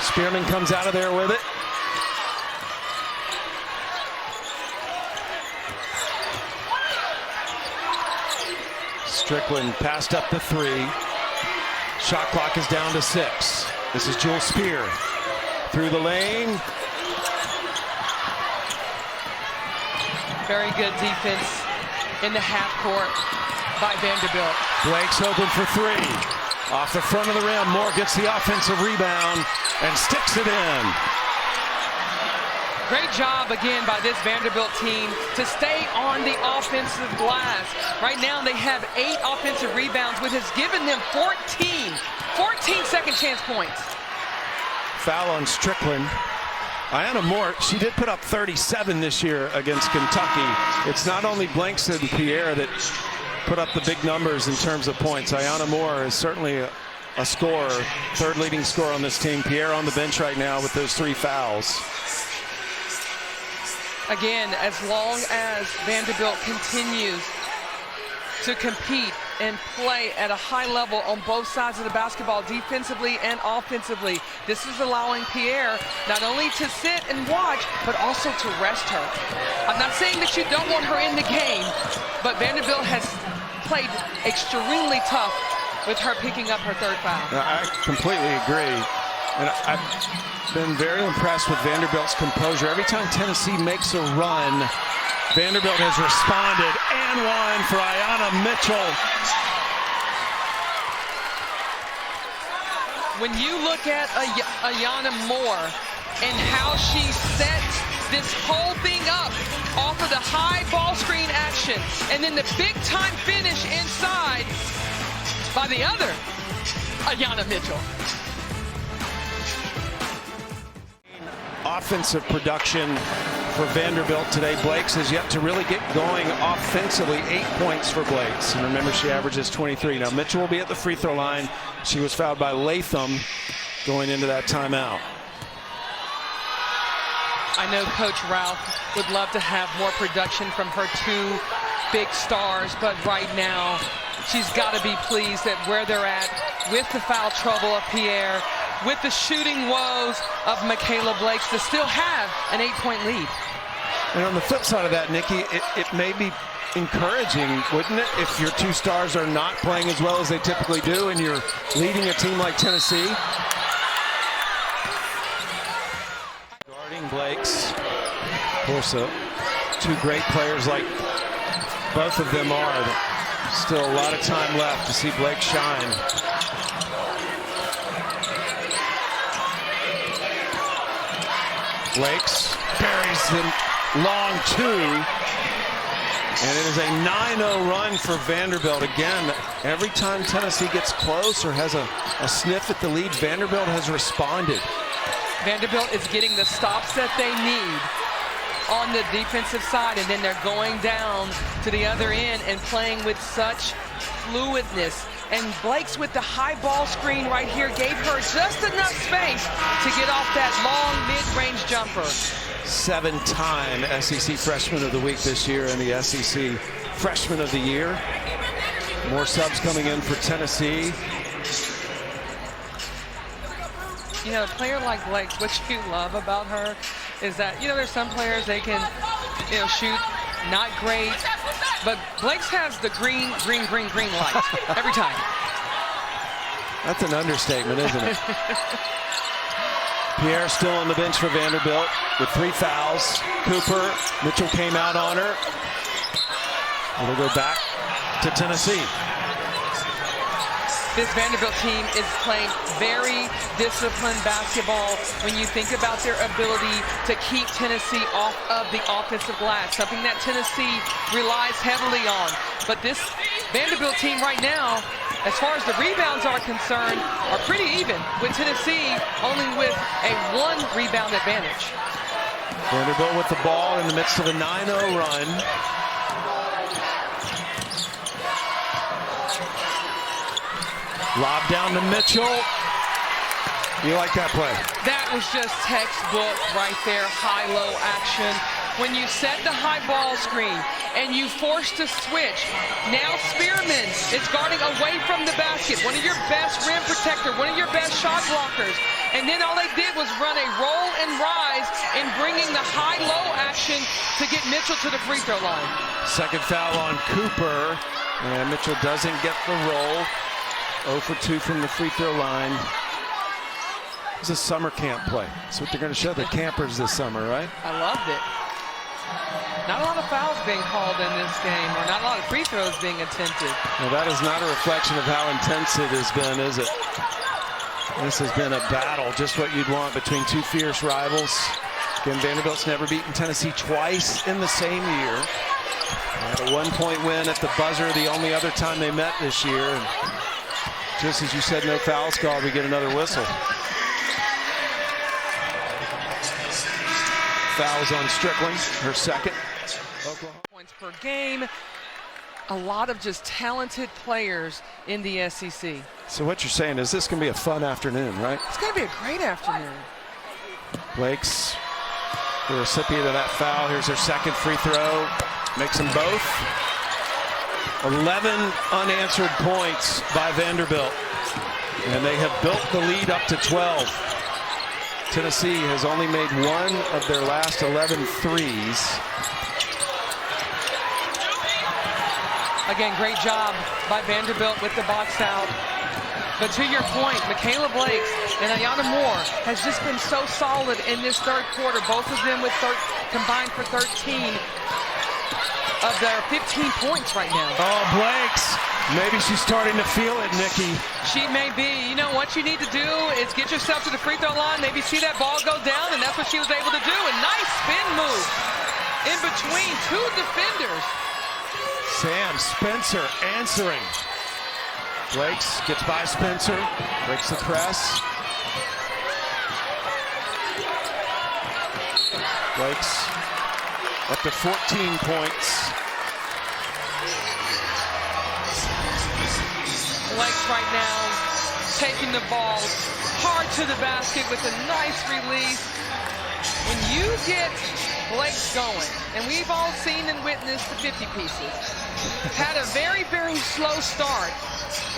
Spearman comes out of there with it. Strickland passed up the 3. Shot clock is down to 6. This is Jewel Spear through the lane. Very good defense in the half court by Vanderbilt. Blake's open for 3. Off the front of the rim. Moore gets the offensive rebound and sticks it in. Great job again by this Vanderbilt team to stay on the offensive glass. Right now they have 8 offensive rebounds, which has given them 14 second chance points. Foul on Strickland. Ayanna Moore, she did put up 37 this year against Kentucky. It's not only Blanks and Pierre that put up the big numbers in terms of points. Ayanna Moore is certainly a scorer, third leading scorer on this team. Pierre on the bench right now with those 3 fouls. Again, as long as Vanderbilt continues to compete and play at a high level on both sides of the basketball, defensively and offensively, this is allowing Pierre not only to sit and watch, but also to rest her. I'm not saying that you don't want her in the game, but Vanderbilt has played extremely tough with her picking up her 3rd foul. I completely agree. And I've been very impressed with Vanderbilt's composure. Every time Tennessee makes a run, Vanderbilt has responded. And one for Ayanna Mitchell. When you look at Ayanna Moore and how she set this whole thing up off of the high ball screen action, and then the big time finish inside by the other Ayanna Mitchell. Offensive production for Vanderbilt today. Blakes has yet to really get going offensively. 8 points for Blakes. And remember, she averages 23. Now, Mitchell will be at the free throw line. She was fouled by Latham going into that timeout. I know Coach Ralph would love to have more production from her 2 big stars, but right now she's got to be pleased at where they're at with the foul trouble of Pierre, with the shooting woes of Michaela Blakes, to still have an 8-point lead. And on the flip side of that, Nikki, it may be encouraging, wouldn't it, if your 2 stars are not playing as well as they typically do and you're leading a team like Tennessee? Guarding Blakes. Of course, 2 great players like both of them are. Still a lot of time left to see Blake shine. Blakes buries the long 2. And it is a 9-0 run for Vanderbilt. Again, every time Tennessee gets close or has a sniff at the lead, Vanderbilt has responded. Vanderbilt is getting the stops that they need on the defensive side, and then they're going down to the other end and playing with such fluidness. And Blakes with the high ball screen right here gave her just enough space to get off that long mid-range jumper. 7-time SEC Freshman of the Week this year and the SEC Freshman of the Year. More subs coming in for Tennessee. You know, a player like Blake, what you love about her is that, you know, there's some players, they can, you know, shoot not great, but Blake's has the green light every time. That's an understatement, isn't it? Pierre still on the bench for Vanderbilt with 3 fouls. Cooper, Mitchell came out on her. It'll go back to Tennessee. This Vanderbilt team is playing very disciplined basketball when you think about their ability to keep Tennessee off of the offensive glass, something that Tennessee relies heavily on. But this Vanderbilt team right now, as far as the rebounds are concerned, are pretty even, with Tennessee only with a 1 rebound advantage. Vanderbilt with the ball in the midst of a 9-0 run. Lob down to Mitchell. You like that play? That was just textbook right there, high-low action. When you set the high ball screen and you force the switch, now Spearman is guarding away from the basket, one of your best rim protector, one of your best shot blockers. And then all they did was run a roll and rise in bringing the high-low action to get Mitchell to the free throw line. Second foul on Cooper, and Mitchell doesn't get the roll. 0 for 2 from the free throw line. It's a summer camp play. That's what they're going to show the campers this summer, right? I loved it. Not a lot of fouls being called in this game, or not a lot of free throws being attempted. Well, that is not a reflection of how intense it has been, is it? This has been a battle, just what you'd want between 2 fierce rivals. Again, Vanderbilt's never beaten Tennessee twice in the same year. They had a 1-point win at the buzzer the only other time they met this year. And just as you said, no fouls called, we get another whistle. Fouls on Strickland, her second. Points per game. a lot of just talented players in the SEC. So what you're saying is this going to be a fun afternoon, right? It's going to be a great afternoon. Blake's the recipient of that foul. Here's her second free throw. Makes them both. 11 unanswered points by Vanderbilt. And they have built the lead up to 12. Tennessee has only made one of their last 11 threes. Again, great job by Vanderbilt with the box out. But to your point, Michaela Blake and Ayanna Moore has just been so solid in this third quarter. Both of them with combined for 13 of their 15 points right now. Oh, Blake's. Maybe she's starting to feel it, Nikki. She may be. You know, what you need to do is get yourself to the free throw line, maybe see that ball go down, and that's what she was able to do. A nice spin move in between two defenders. Sam Spencer answering. Blake's gets by Spencer, breaks the press. Blake's up to 14 points. Blake's right now taking the ball hard to the basket with a nice release. When you get Blake's going, and we've all seen and witnessed the 50 pieces, had a very, very slow start.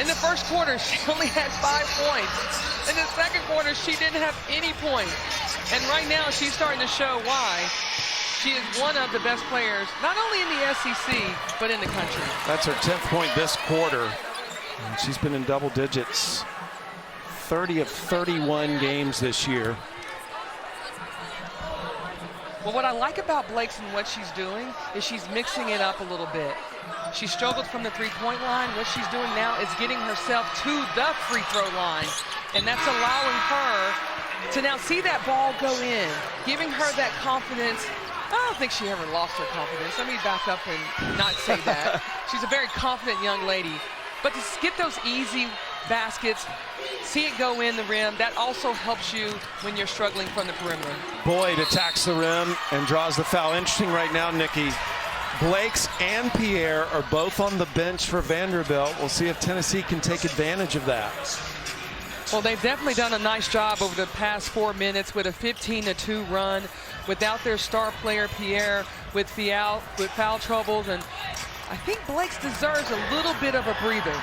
In the first quarter, she only had 5 points. In the second quarter, she didn't have any points. And right now, she's starting to show why she is one of the best players, not only in the SEC, but in the country. That's her 10th point this quarter. And she's been in double digits 30 of 31 games this year. Well, what I like about Blake's and what she's doing is she's mixing it up a little bit. She struggled from the three-point line. What she's doing now is getting herself to the free throw line, and that's allowing her to now see that ball go in, giving her that confidence. I don't think she ever lost her confidence. Let me back up and not say that. She's a very confident young lady. But to get those easy baskets, see it go in the rim, that also helps you when you're struggling from the perimeter. Boyd attacks the rim and draws the foul. Interesting right now, Nikki. Blake's and Pierre are both on the bench for Vanderbilt. We'll see if Tennessee can take advantage of that. Well, they've definitely done a nice job over the past 4 minutes with a 15-2 run without their star player, Pierre, with foul troubles. And I think Blake's deserves a little bit of a breather.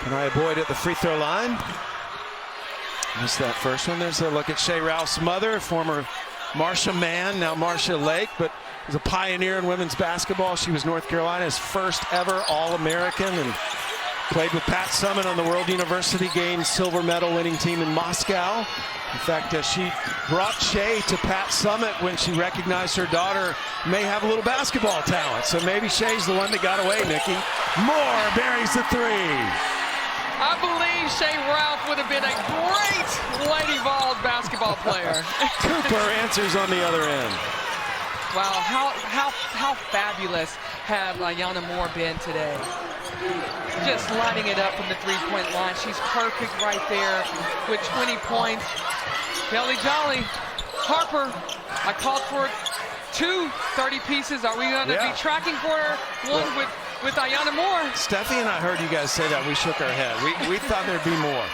Kanaya Boyd at the free throw line. Missed that first one. There's a look at Shea Ralph's mother, former Marcia Mann, now Marcia Lake, but was a pioneer in women's basketball. She was North Carolina's first ever All-American and played with Pat Summitt on the World University Games silver medal winning team in Moscow. In fact, she brought Shea to Pat Summitt when she recognized her daughter may have a little basketball talent. So maybe Shea's the one that got away, Nikki. Moore buries the three. I believe Shea Ralph would have been a great Lady Vols basketball player. Cooper answers on the other end. Wow, how fabulous have Ayanna Moore been today. Just lining it up from the three-point line. She's perfect right there with 20 points. Kelly Jolly, Harper, I called for 2 30 pieces. Are we going to be tracking for one with Ayanna Moore? Steffi and I heard you guys say that. We shook our head. We thought there'd be more.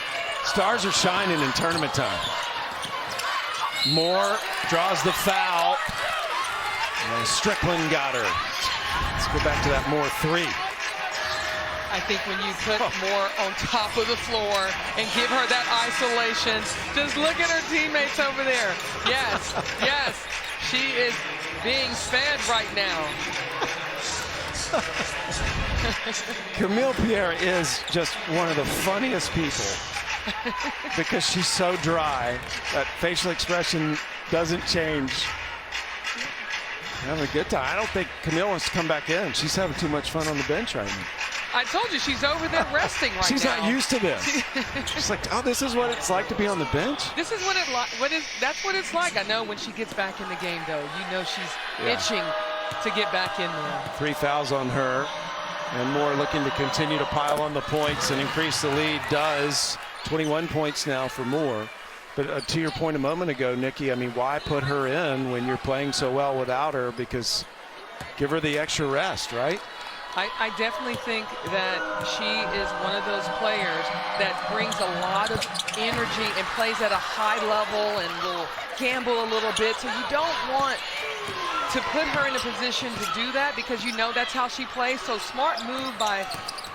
Stars are shining in tournament time. Moore draws the foul. And Strickland got her. Let's go back to that Moore three. I think when you put Moore on top of the floor and give her that isolation, just look at her teammates over there. Yes, yes, she is being fed right now. Camille Pierre is just one of the funniest people because she's so dry. That facial expression doesn't change. Having a good time. I don't think Camille wants to come back in. She's having too much fun on the bench right now. I told you she's over there resting right She's now. She's not used to this. She's like, oh, this is what it's like to be on the bench? This is that's what it's like. I know when she gets back in the game, though, you know she's itching to get back in there. 3 fouls on her. And Moore looking to continue to pile on the points and increase the lead. Does. 21 points now for Moore. But to your point a moment ago, Nikki, I mean, why put her in when you're playing so well without her? Because give her the extra rest, right? I definitely think that she is one of those players that brings a lot of energy and plays at a high level and will gamble a little bit. So you don't want to put her in a position to do that because you know that's how she plays. So smart move by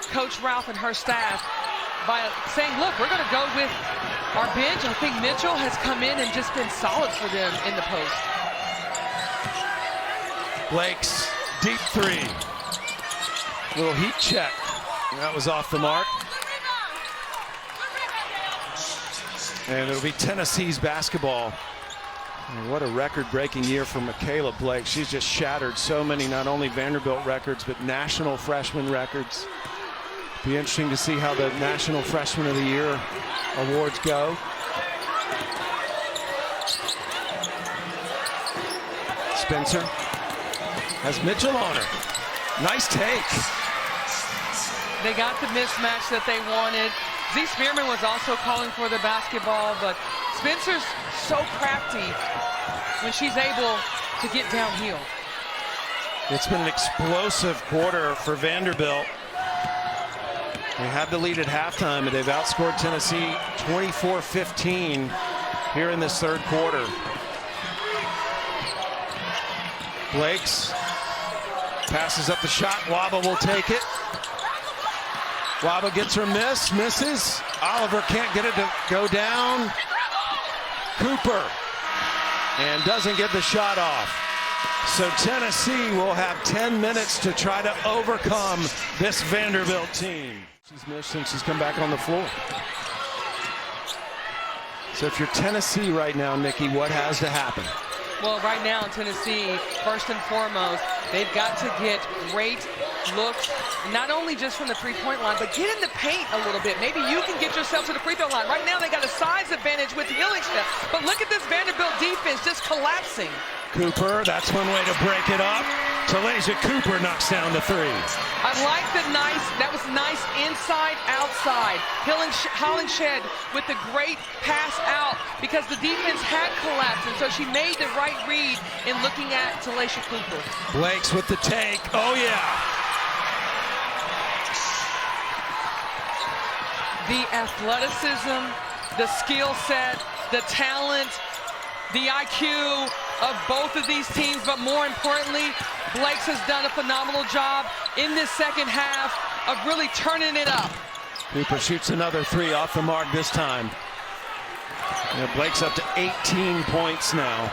Coach Ralph and her staff by saying, look, we're going to go with our bench. I think Mitchell has come in and just been solid for them in the post. Blake's deep three. Little heat check. That was off the mark. And it'll be Tennessee's basketball. And what a record-breaking year for Michaela Blake. She's just shattered so many, not only Vanderbilt records, but national freshman records. Be interesting to see how the National Freshman of the Year awards go. Spencer has Mitchell on her. Nice take. They got the mismatch that they wanted. Z. Spearman was also calling for the basketball, but Spencer's so crafty when she's able to get downhill. It's been an explosive quarter for Vanderbilt. They had the lead at halftime, and they've outscored Tennessee 24-15 here in this third quarter. Blake's passes up the shot. Waba will take it. Waba gets her miss, misses. Oliver can't get it to go down. Cooper, and doesn't get the shot off. So Tennessee will have 10 minutes to try to overcome this Vanderbilt team. She's missed since she's come back on the floor. So if you're Tennessee right now, Nikki, what has to happen? Well, right now in Tennessee, first and foremost, they've got to get great looks, not only just from the three-point line, but get in the paint a little bit. Maybe you can get yourself to the free throw line. Right now they got a size advantage with Hillingstad, but look at this Vanderbilt defense just collapsing. Cooper, that's one way to break it up. Talasia Cooper knocks down the three. I like that was nice inside, outside. Hollingshed with the great pass out because the defense had collapsed, and so she made the right read in looking at Talasia Cooper. Blake's with the take. Oh, yeah. The athleticism, the skill set, the talent, the IQ of both of these teams, but more importantly, Blake's has done a phenomenal job in this second half of really turning it up. Cooper shoots another three off the mark this time. And Blake's up to 18 points now.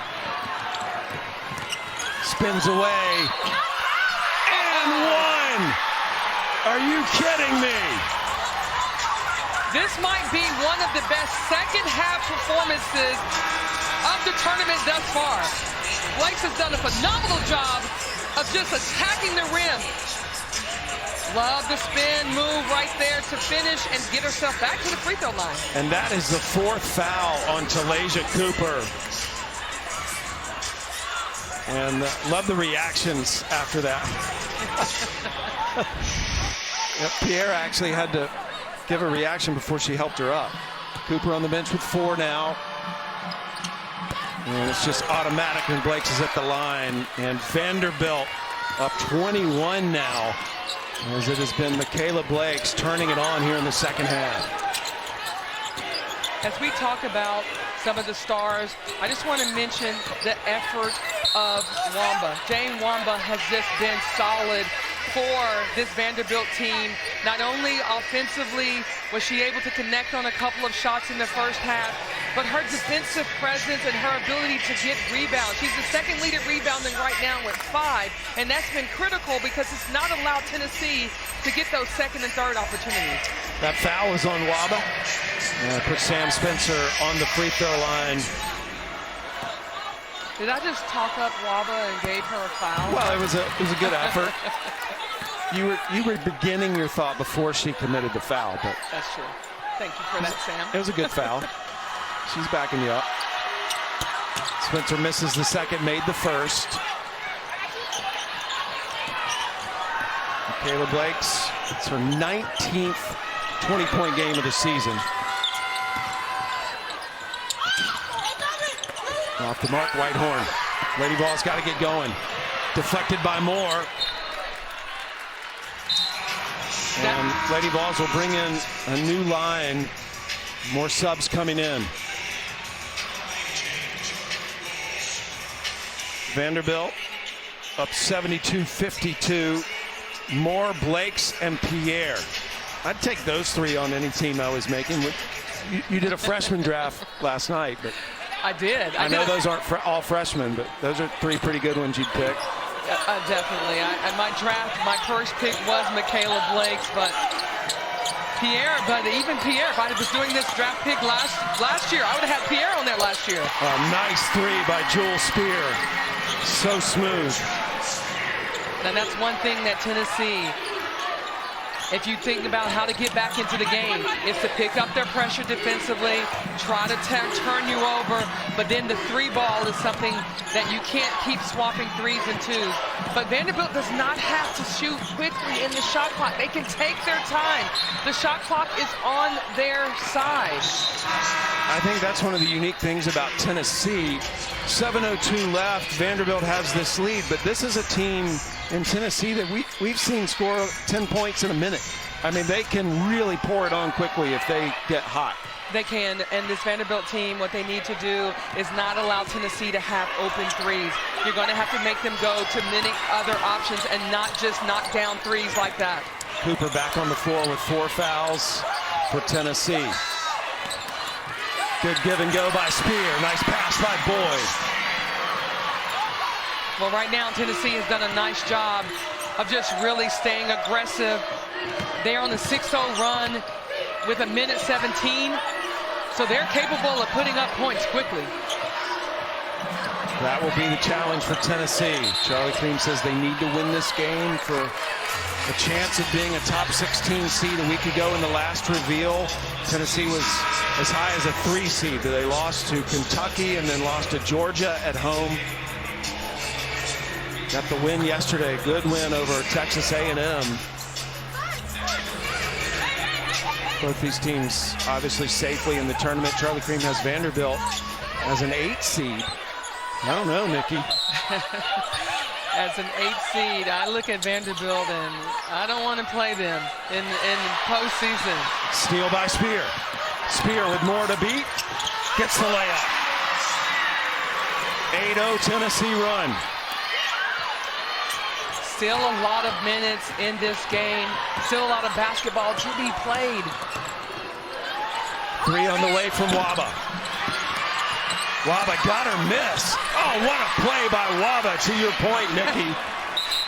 Spins away. And one! Are you kidding me? This might be one of the best second half performances of the tournament thus far. Blake's has done a phenomenal job of just attacking the rim. Love the spin move right there to finish and get herself back to the free throw line. And that is the fourth foul on Talasia Cooper. And love the reactions after that. Yep, Pierre actually had to give a reaction before she helped her up. Cooper on the bench with 4 now. And it's just automatic when Blake's is at the line. And Vanderbilt up 21 now, as it has been Michaela Blake's turning it on here in the second half. As we talk about some of the stars, I just want to mention the effort of Wamba. Jane Wamba has just been solid for this Vanderbilt team. Not only offensively was she able to connect on a couple of shots in the first half, but her defensive presence and her ability to get rebounds. She's the second lead at rebounding right now with 5, and that's been critical because it's not allowed Tennessee to get those second and third opportunities. That foul was on Waba. And put Sam Spencer on the free throw line. Did I just talk up Waba and gave her a foul? Well, it was a good effort. You were beginning your thought before she committed the foul, but that's true. Thank you for that, Sam. It was a good foul. She's backing you up. Spencer misses the second, made the first. Michaela Blake's, it's her 19th 20-point game of the season. Off the mark, Whitehorn. Lady Vols got to get going. Deflected by Moore. And Lady Vols will bring in a new line. More subs coming in. Vanderbilt up 72-52. Moore, Blakes, and Pierre. I'd take those three on any team I was making. You did a freshman draft last night, but I did. I know those aren't all freshmen, but those are three pretty good ones you'd pick. Definitely. My first pick was Michaela Blakes, but even Pierre, if I was doing this draft pick last year, I would have had Pierre on there last year. A nice three by Jewel Spear. So smooth. And that's one thing that Tennessee, if you think about how to get back into the game, is to pick up their pressure defensively, try to turn you over, but then the three ball is something that you can't keep swapping threes and twos. But Vanderbilt does not have to shoot quickly in the shot clock. They can take their time. The shot clock is on their side. I think that's one of the unique things about Tennessee. 7:02 left. Vanderbilt has this lead, but this is a team in Tennessee that we've seen score 10 points in a minute. I mean, they can really pour it on quickly if they get hot. They can, and this Vanderbilt team, what they need to do is not allow Tennessee to have open threes. You're going to have to make them go to many other options and not just knock down threes like that. Cooper back on the floor with 4 fouls for Tennessee. Good give and go by Spear. Nice pass by Boyd. Well, right now, Tennessee has done a nice job of just really staying aggressive. They're on the 6-0 run with 1:17, so they're capable of putting up points quickly. That will be the challenge for Tennessee. Charlie Cream says they need to win this game for a chance of being a top 16 seed. A week ago in the last reveal, Tennessee was as high as a 3 seed. They lost to Kentucky and then lost to Georgia at home. Got the win yesterday, good win over Texas A&M. Both these teams obviously safely in the tournament. Charlie Cream has Vanderbilt as an 8 seed. I don't know, Nikki. As an 8 seed, I look at Vanderbilt and I don't want to play them in postseason. Steal by Spear. Spear with more to beat. Gets the layup. 8-0 Tennessee run. Still a lot of minutes in this game. Still a lot of basketball to be played. 3 on the way from Waba. Waba got her miss. Oh, what a play by Waba, to your point, Nikki.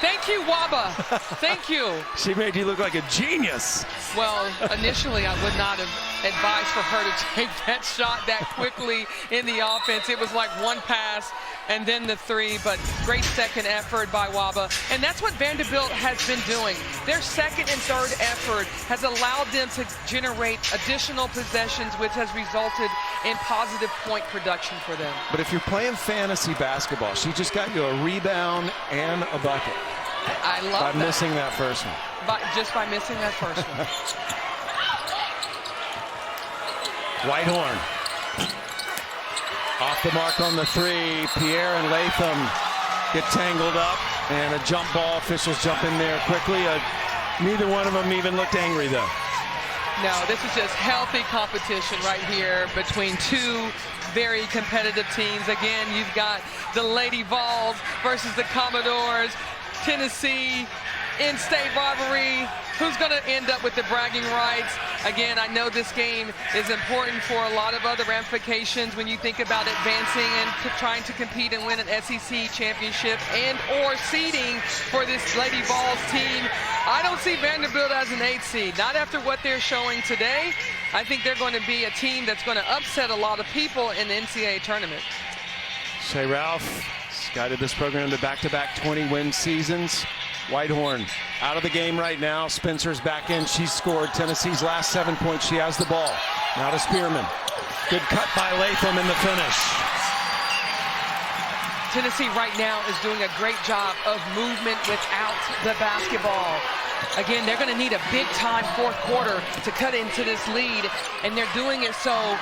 Thank you, Waba. Thank you. She made you look like a genius. Well, initially I would not have advised for her to take that shot that quickly in the offense. It was like one pass and then the 3, but great second effort by Waba. And that's what Vanderbilt has been doing. Their second and third effort has allowed them to generate additional possessions, which has resulted in positive point production for them. But if you're playing fantasy basketball, she just got you a rebound and a bucket. I love that. By missing that first one. Just by missing that first one. Whitehorn. Off the mark on the 3. Pierre and Latham get tangled up, and a jump ball. Officials jump in there quickly. Neither one of them even looked angry, though. No, this is just healthy competition right here between two very competitive teams. Again, you've got the Lady Vols versus the Commodores. Tennessee in-state rivalry. Who's going to end up with the bragging rights? Again, I know this game is important for a lot of other ramifications when you think about advancing and trying to compete and win an SEC championship and or seeding for this Lady Vols team. I don't see Vanderbilt as an 8 seed. Not after what they're showing today. I think they're going to be a team that's going to upset a lot of people in the NCAA tournament. Shay Ralph has guided this program to back-to-back 20-win seasons. Whitehorn out of the game right now. Spencer's back in. She's scored Tennessee's last 7 points. She has the ball. Now to Spearman. Good cut by Latham in the finish. Tennessee right now is doing a great job of movement without the basketball. Again, they're going to need a big-time fourth quarter to cut into this lead, and they're doing it so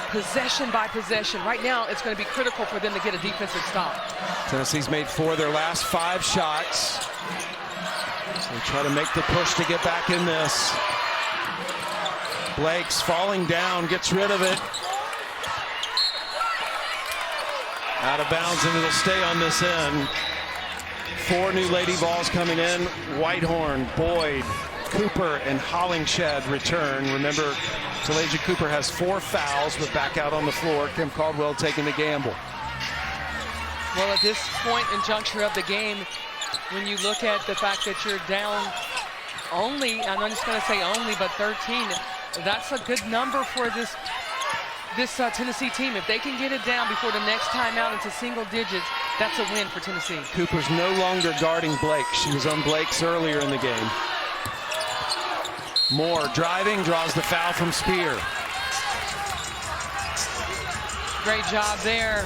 possession by possession. Right now, it's going to be critical for them to get a defensive stop. Tennessee's made 4 of their last 5 shots. So they try to make the push to get back in this. Blake's falling down, gets rid of it. Out of bounds, and it'll stay on this end. 4 new Lady Vols coming in. Whitehorn, Boyd, Cooper, and Hollingshed return. Remember, Talasia Cooper has 4 fouls, but back out on the floor. Kim Caldwell taking the gamble. Well, at this point and juncture of the game, when you look at the fact that you're down only, I'm not just going to say only, but 13, that's a good number for this Tennessee team. If they can get it down before the next timeout into single digits, that's a win for Tennessee. Cooper's no longer guarding Blake. She was on Blake's earlier in the game. Moore driving, draws the foul from Spear. Great job there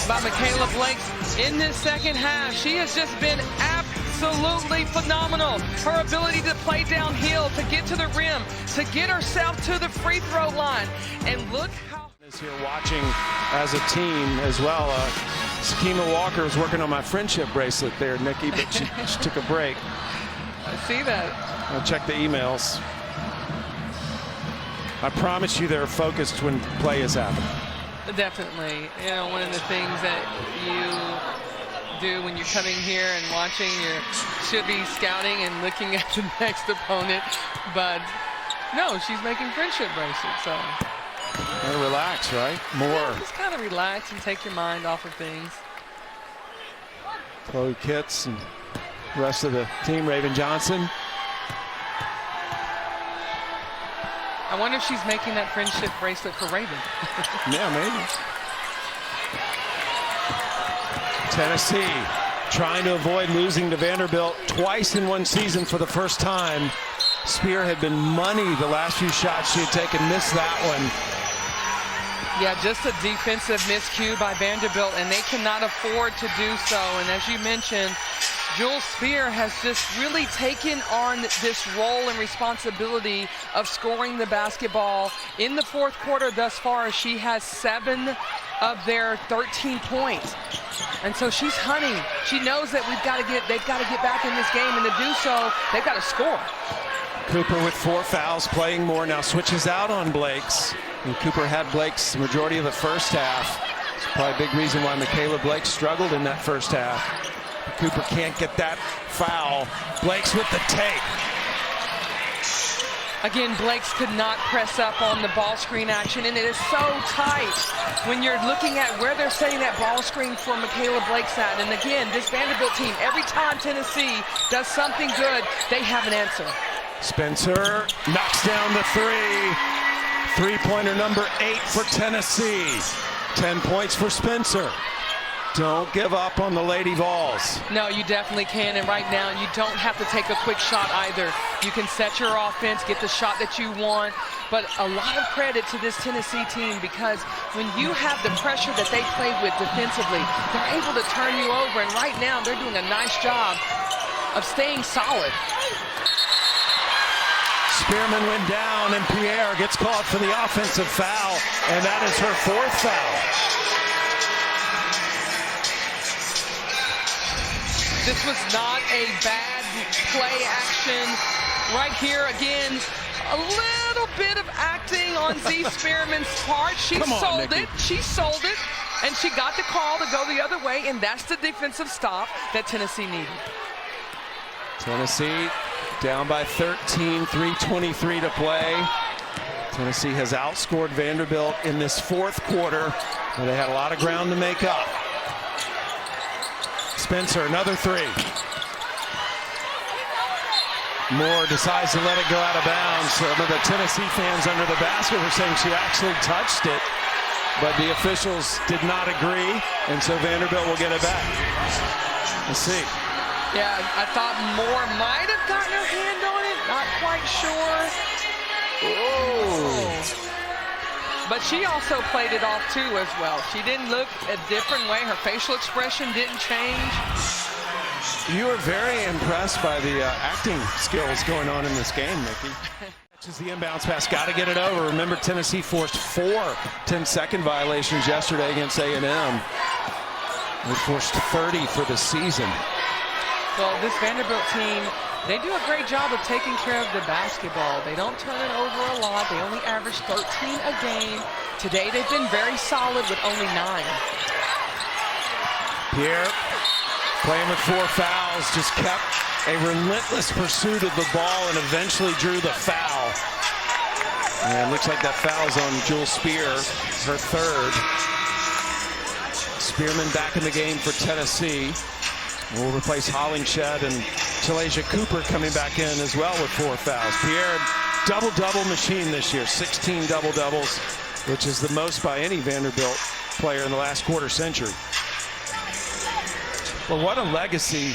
by Michaela Blake in this second half. She has just been absolutely phenomenal. Her ability to play downhill, to get to the rim, to get herself to the free throw line. And look how... is here watching as a team as well. Sakima Walker is working on my friendship bracelet there, Nikki, but she took a break. I see that. I'll check the emails. I promise you they're focused when play is happening. Definitely. You know, one of the things that you do when you're coming here and watching, you should be scouting and looking at the next opponent. But no, she's making friendship bracelets, so. Gotta relax, right? More. Yeah, just kind of relax and take your mind off of things. Chloe Kitts and the rest of the team, Raven Johnson. I wonder if she's making that friendship bracelet for Raven. Yeah, maybe. Tennessee trying to avoid losing to Vanderbilt twice in one season for the first time. Spear had been money the last few shots she had taken, missed that one. Yeah, just a defensive miscue by Vanderbilt, and they cannot afford to do so. And as you mentioned, Jules Spear has just really taken on this role and responsibility of scoring the basketball. In the fourth quarter thus far, she has 7 of their 13 points. And so she's hunting. She knows that they've got to get back in this game, and to do so, they've got to score. Cooper with 4 fouls, playing more, now switches out on Blake's. And Cooper had Blake's the majority of the first half. It's probably a big reason why Michaela Blake struggled in that first half. But Cooper can't get that foul. Blake's with the take. Again, Blake's could not press up on the ball screen action, and it is so tight when you're looking at where they're setting that ball screen for Michaela Blake's at. And again, this Vanderbilt team, every time Tennessee does something good, they have an answer. Spencer knocks down the 3. Three-pointer number 8 for Tennessee. 10 points for Spencer. Don't give up on the Lady Vols. No, you definitely can, and right now you don't have to take a quick shot either. You can set your offense, get the shot that you want, but a lot of credit to this Tennessee team, because when you have the pressure that they play with defensively, they're able to turn you over, and right now they're doing a nice job of staying solid. Spearman went down, and Pierre gets called for the offensive foul, and that is her 4th foul. This was not a bad play action. Right here again, a little bit of acting on Z Spearman's part. She sold it, and she got the call to go the other way, and that's the defensive stop that Tennessee needed. Tennessee down by 13, 3:23 to play. Tennessee has outscored Vanderbilt in this fourth quarter, where they had a lot of ground to make up. Spencer, another 3. Moore decides to let it go out of bounds. Some of the Tennessee fans under the basket were saying she actually touched it, but the officials did not agree, and so Vanderbilt will get it back. Let's see. Yeah, I thought Moore might have gotten her hand on it. Not quite sure. Oh. But she also played it off too as well. She didn't look a different way. Her facial expression didn't change. You were very impressed by the acting skills going on in this game, Nikki. Is the inbounds pass, got to get it over. Remember, Tennessee forced 4 10-second violations yesterday against A&M. They forced 30 for the season. Well, this Vanderbilt team, they do a great job of taking care of the basketball. They don't turn it over a lot. They only average 13 a game. Today, they've been very solid with only 9. Pierre, playing with 4 fouls, just kept a relentless pursuit of the ball and eventually drew the foul. And looks like that foul's on Jewel Spear, her 3rd. Spearman back in the game for Tennessee. Will replace Hollingshed, and Chalasia Cooper coming back in as well with 4 fouls. Pierre, double-double machine this year, 16 double-doubles, which is the most by any Vanderbilt player in the last quarter century. Well, what a legacy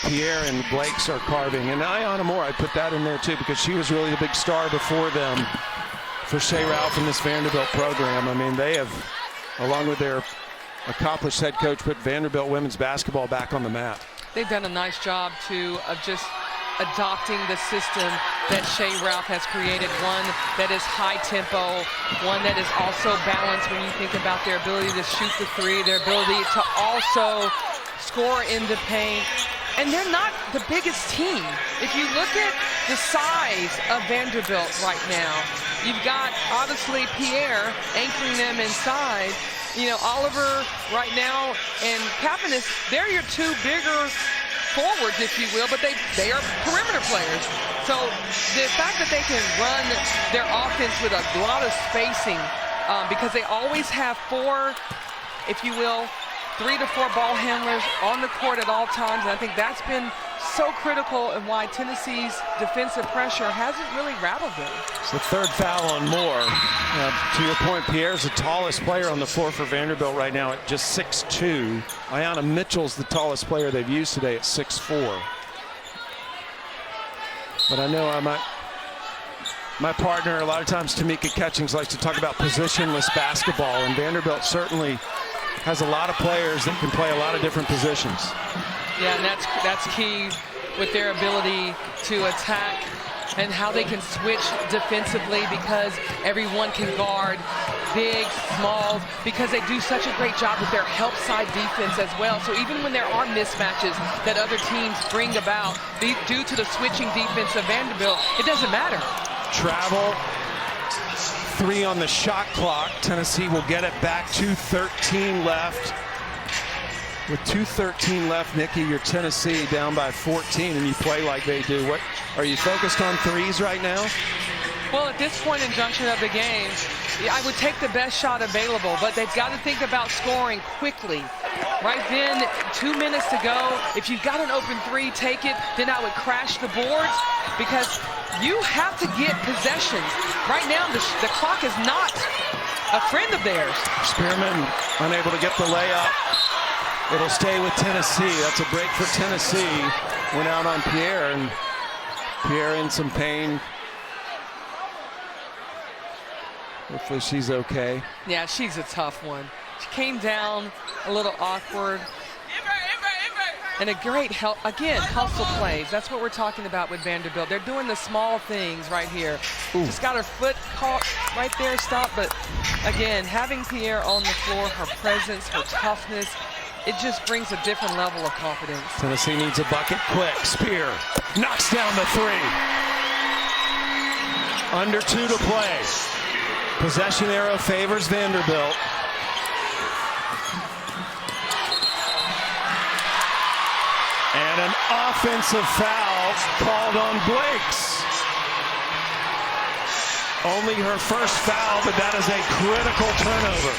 Pierre and Blake's are carving. And Ayanna Moore, I'd put that in there too, because she was really the big star before them for Shea Ralph and this Vanderbilt program. I mean, they have, along with their accomplished head coach, put Vanderbilt women's basketball back on the map. They've done a nice job, too, of just adopting the system that Shea Ralph has created, one that is high tempo, one that is also balanced when you think about their ability to shoot the 3, their ability to also score in the paint. And they're not the biggest team. If you look at the size of Vanderbilt right now, you've got, obviously, Pierre anchoring them inside. You know, Oliver right now and Kapanis, they're your 2 bigger forwards, if you will, but they are perimeter players. So the fact that they can run their offense with a lot of spacing, because they always have 4, if you will, 3 to 4 ball handlers on the court at all times. And I think that's been so critical and why Tennessee's defensive pressure hasn't really rattled them. It's the 3rd foul on Moore. To your point, Pierre's the tallest player on the floor for Vanderbilt right now at just 6'2". Ayanna Mitchell's the tallest player they've used today at 6'4". But I know my partner, a lot of times Tamika Catchings, likes to talk about positionless basketball, and Vanderbilt certainly has a lot of players that can play a lot of different positions. Yeah, and that's key with their ability to attack and how they can switch defensively, because everyone can guard big, small, because they do such a great job with their help side defense as well. So even when there are mismatches that other teams bring about due to the switching defense of Vanderbilt, it doesn't matter. Travel, 3 on the shot clock. Tennessee will get it back. 2:13 left. With 2:13 left, Nikki, you're Tennessee down by 14, and you play like they do. What are you focused on 3s right now? Well, at this point in junction of the game, I would take the best shot available, but they've got to think about scoring quickly. Right then, 2 minutes to go. If you've got an open 3, take it. Then I would crash the boards, because you have to get possessions. Right now, the clock is not a friend of theirs. Spearman unable to get the layup. It'll stay with Tennessee. That's a break for Tennessee. Went out on Pierre, and Pierre in some pain. Hopefully she's okay. Yeah, she's a tough one. She came down a little awkward. And a great help, again, hustle plays. That's what we're talking about with Vanderbilt. They're doing the small things right here. Ooh. Just got her foot caught right there, stop. But again, having Pierre on the floor, her presence, her toughness, it just brings a different level of confidence. Tennessee needs a bucket quick. Spear knocks down the 3. Under 2 to play. Possession arrow favors Vanderbilt. And an offensive foul called on Blake's. Only her first foul, but that is a critical turnover.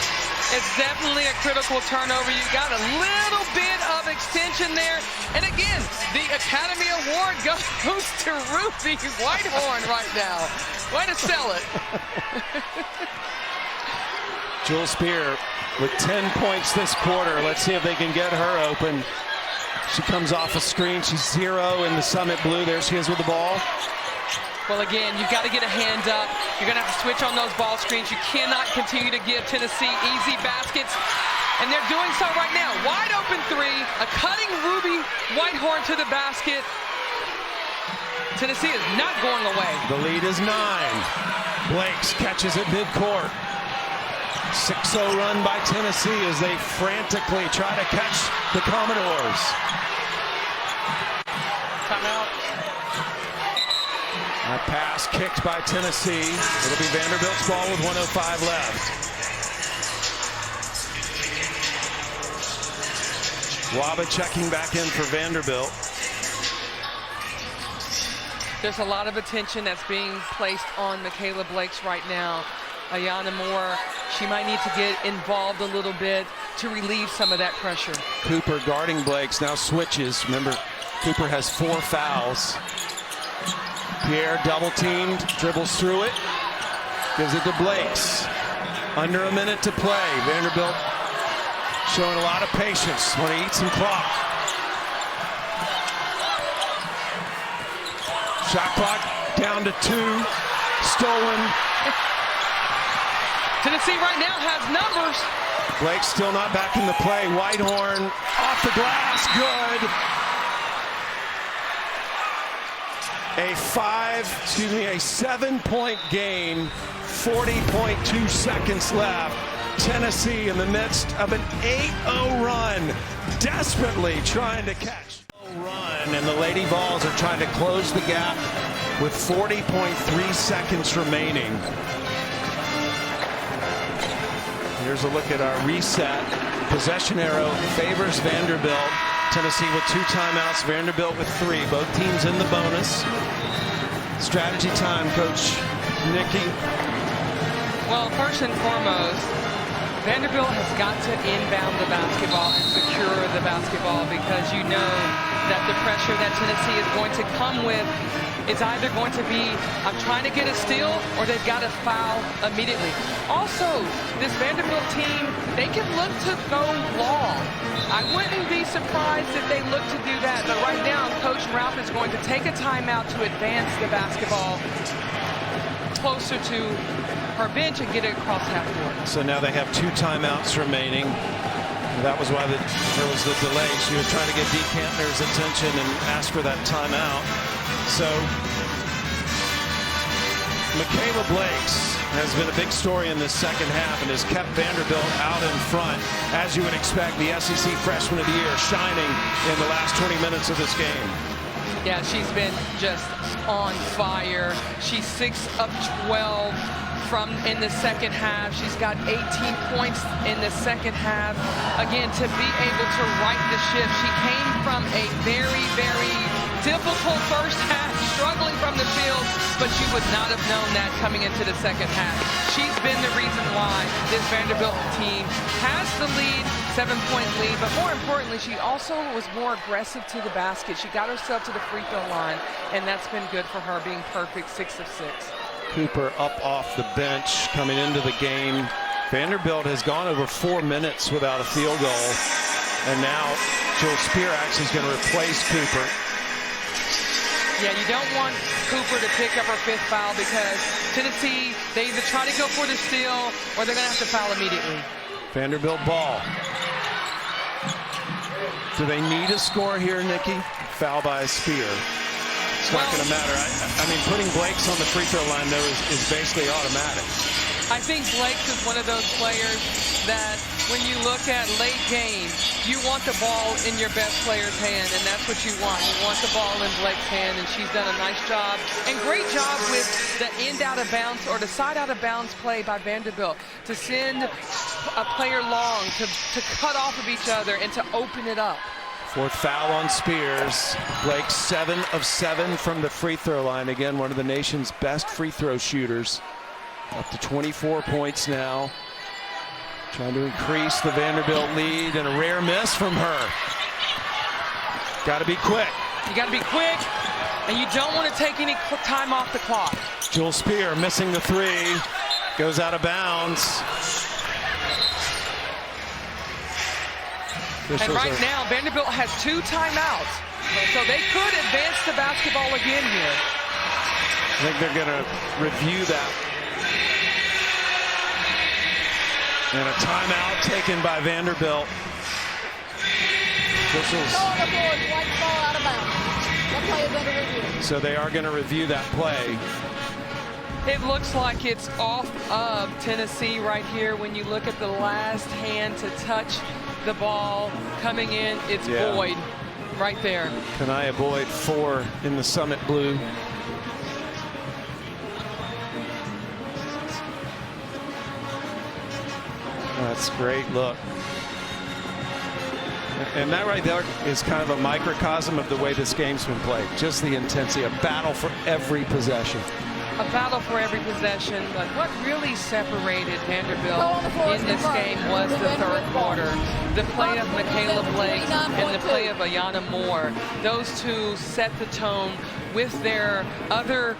It's definitely a critical turnover. You got a little bit of extension there. And again, the Academy Award goes to Ruby Whitehorn right now. Way to sell it. Jewel Spear with 10 points this quarter. Let's see if they can get her open. She comes off a screen. She's 0 in the Summit Blue. There she is with the ball. Well, again, you've got to get a hand up. You're going to have to switch on those ball screens. You cannot continue to give Tennessee easy baskets. And they're doing so right now. Wide open three, a cutting Ruby Whitehorn to the basket. Tennessee is not going away. The lead is 9. Blakes catches it midcourt. 6-0 run by Tennessee as they frantically try to catch the Commodores. Timeout. A pass kicked by Tennessee. It'll be Vanderbilt's ball with 1:05 left. Waba checking back in for Vanderbilt. There's a lot of attention that's being placed on Michaela Blakes right now. Ayana Moore, she might need to get involved a little bit to relieve some of that pressure. Cooper guarding Blakes, now switches. Remember, Cooper has 4 fouls. Pierre double teamed, dribbles through it, gives it to Blakes. Under a minute to play. Vanderbilt showing a lot of patience when he eats some clock. Shot clock down to 2. Stolen. Tennessee right now has numbers. Blake still not back in the play. Whitehorn off the glass, good. A 7-point game, 40.2 seconds left. Tennessee in the midst of an 8-0 run, desperately trying to catch. Run, and the Lady Vols are trying to close the gap with 40.3 seconds remaining. Here's a look at our reset. Possession arrow favors Vanderbilt. Tennessee with 2 timeouts, Vanderbilt with 3. Both teams in the bonus. Strategy time, Coach Nikki. Well, first and foremost, Vanderbilt has got to inbound the basketball and secure the basketball, because you know that the pressure that Tennessee is going to come with is either going to be, I'm trying to get a steal, or they've got to foul immediately. Also, this Vanderbilt team, they can look to go long. I wouldn't be surprised if they look to do that, but right now, Coach Ralph is going to take a timeout to advance the basketball closer to her bench and get it across half court. So now they have 2 timeouts remaining. That was why there was the delay. She was trying to get Dee Kantner's attention and ask for that timeout. So Michaela Blakes has been a big story in this second half and has kept Vanderbilt out in front. As you would expect, the SEC Freshman of the Year shining in the last 20 minutes of this game. Yeah, she's been just on fire. She's 6 of 12 in the second half. She's got 18 points in the second half. Again, to be able to right the ship. She came from a very, very difficult first half, struggling from the field, but she would not have known that coming into the second half. She's been the reason why this Vanderbilt team has the lead, 7-point lead, but more importantly, she also was more aggressive to the basket. She got herself to the free throw line, and that's been good for her, being perfect, 6 of 6. Cooper up off the bench coming into the game. Vanderbilt has gone over 4 minutes without a field goal, and now Jill Spear actually is going to replace Cooper. Yeah, you don't want Cooper to pick up her 5th foul, because Tennessee, they either try to go for the steal or they're going to have to foul immediately. Vanderbilt ball. Do they need a score here, Nikki? Foul by Spear. It's not going to matter. I mean, putting Blakes on the free throw line, though, is basically automatic. I think Blakes is one of those players that when you look at late game, you want the ball in your best player's hand, and that's what you want. You want the ball in Blake's hand, and she's done a nice job. And great job with the end out of bounds or the side out of bounds play by Vanderbilt to send a player long, to cut off of each other and to open it up. 4th foul on Spears. Blake 7 of 7 from the free throw line. Again, one of the nation's best free throw shooters. Up to 24 points now. Trying to increase the Vanderbilt lead, and a rare miss from her. Got to be quick. You got to be quick, and you don't want to take any time off the clock. Jewel Spear missing the 3. Goes out of bounds. And right now, Vanderbilt has 2 timeouts, so they could advance the basketball again here. I think they're going to review that. And a timeout taken by Vanderbilt. So they are going to review that play. It looks like it's off of Tennessee right here. When you look at the last hand to touch the ball coming in, it's Boyd right there. Kanaya Boyd, 4 in the Summit Blue. That's a great look. And that right there is kind of a microcosm of the way this game's been played. Just the intensity, a battle for every possession. A battle for every possession, but what really separated Vanderbilt in this game was the third quarter. The play of Michaela Blake and the play of Ayana Moore. Those two set the tone with their other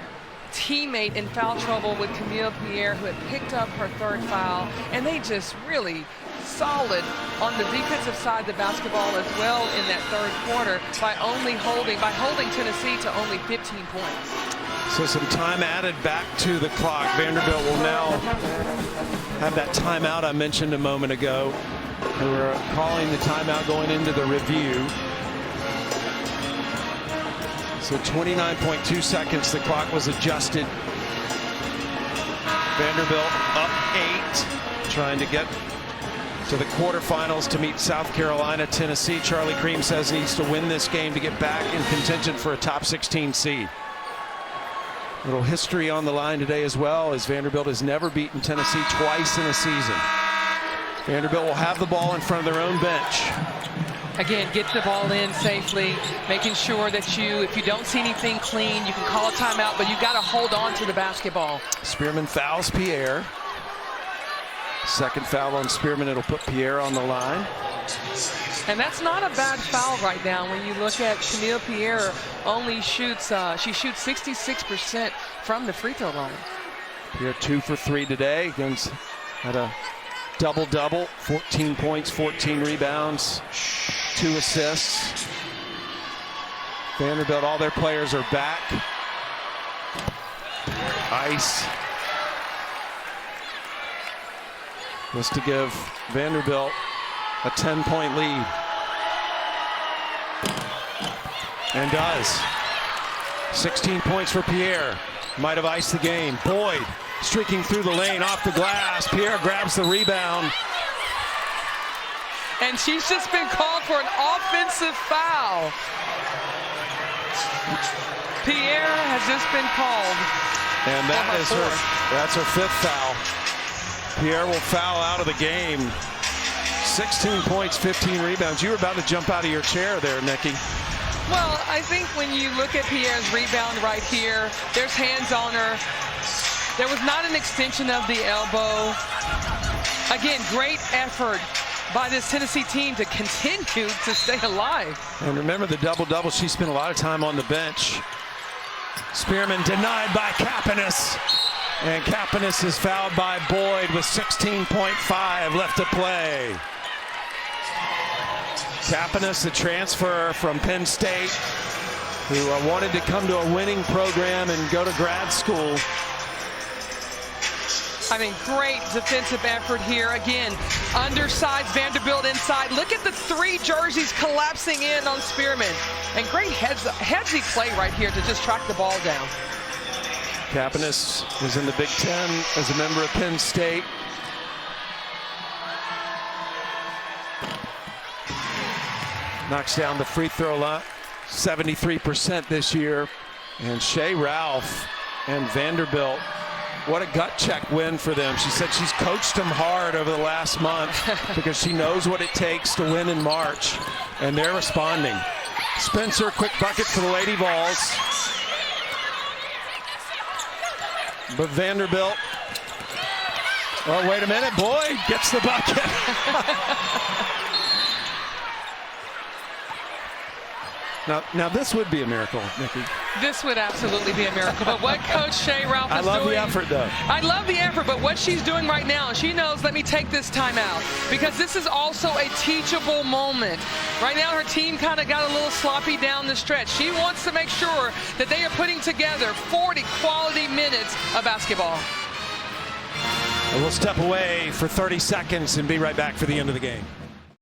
teammate in foul trouble with Camille Pierre, who had picked up her third foul, and they just really solid on the defensive side of the basketball as well in that third quarter by holding Tennessee to only 15 points. So some time added back to the clock. Vanderbilt will now have that timeout I mentioned a moment ago. They were calling the timeout going into the review. So 29.2 seconds, the clock was adjusted. Vanderbilt up 8, trying to get to the quarterfinals to meet South Carolina. Tennessee, Charlie Cream says, needs to win this game to get back in contention for a top 16 seed. A little history on the line today as well, as Vanderbilt has never beaten Tennessee twice in a season. Vanderbilt will have the ball in front of their own bench. Again, get the ball in safely, making sure that if you don't see anything clean, you can call a timeout, but you got to hold on to the basketball. Spearman fouls Pierre. Second foul on Spearman, it'll put Pierre on the line. And that's not a bad foul right now. When you look at Camille Pierre, only shoots, she shoots 66% from the free throw line. Pierre 2 for 3 today. Against had a double-double, 14 points, 14 rebounds, 2 assists. Vanderbilt, all their players are back. Ice. Was to give Vanderbilt a 10-point lead. And does. 16 points for Pierre. Might have iced the game. Boyd streaking through the lane off the glass. Pierre grabs the rebound. And she's just been called for an offensive foul. Pierre has just been called. And that's her 5th foul. Pierre will foul out of the game. 16 points, 15 rebounds. You were about to jump out of your chair there, Nikki. Well, I think when you look at Pierre's rebound right here, there's hands on her. There was not an extension of the elbow. Again, great effort by this Tennessee team to continue to stay alive. And remember the double-double, she spent a lot of time on the bench. Spearman denied by Kapanis. And Kapanis is fouled by Boyd with 16.5 left to play. Kapanis, the transfer from Penn State, who wanted to come to a winning program and go to grad school. I mean, great defensive effort here. Again, undersized Vanderbilt inside. Look at the 3 jerseys collapsing in on Spearman. And great headsy play right here to just track the ball down. Kapanis was in the Big Ten as a member of Penn State. Knocks down the free throw line, 73% this year. And Shea Ralph and Vanderbilt, what a gut check win for them. She said she's coached them hard over the last month because she knows what it takes to win in March. And they're responding. Spencer, quick bucket for the Lady Vols. But Vanderbilt, oh, wait a minute, Boyd gets the bucket. Now this would be a miracle, Nikki. This would absolutely be a miracle. But what Coach Shea Ralph is doing. I love the effort, though. I love the effort, but what she's doing right now, she knows, let me take this time out. Because this is also a teachable moment. Right now, her team kind of got a little sloppy down the stretch. She wants to make sure that they are putting together 40 quality minutes of basketball. And we'll step away for 30 seconds and be right back for the end of the game.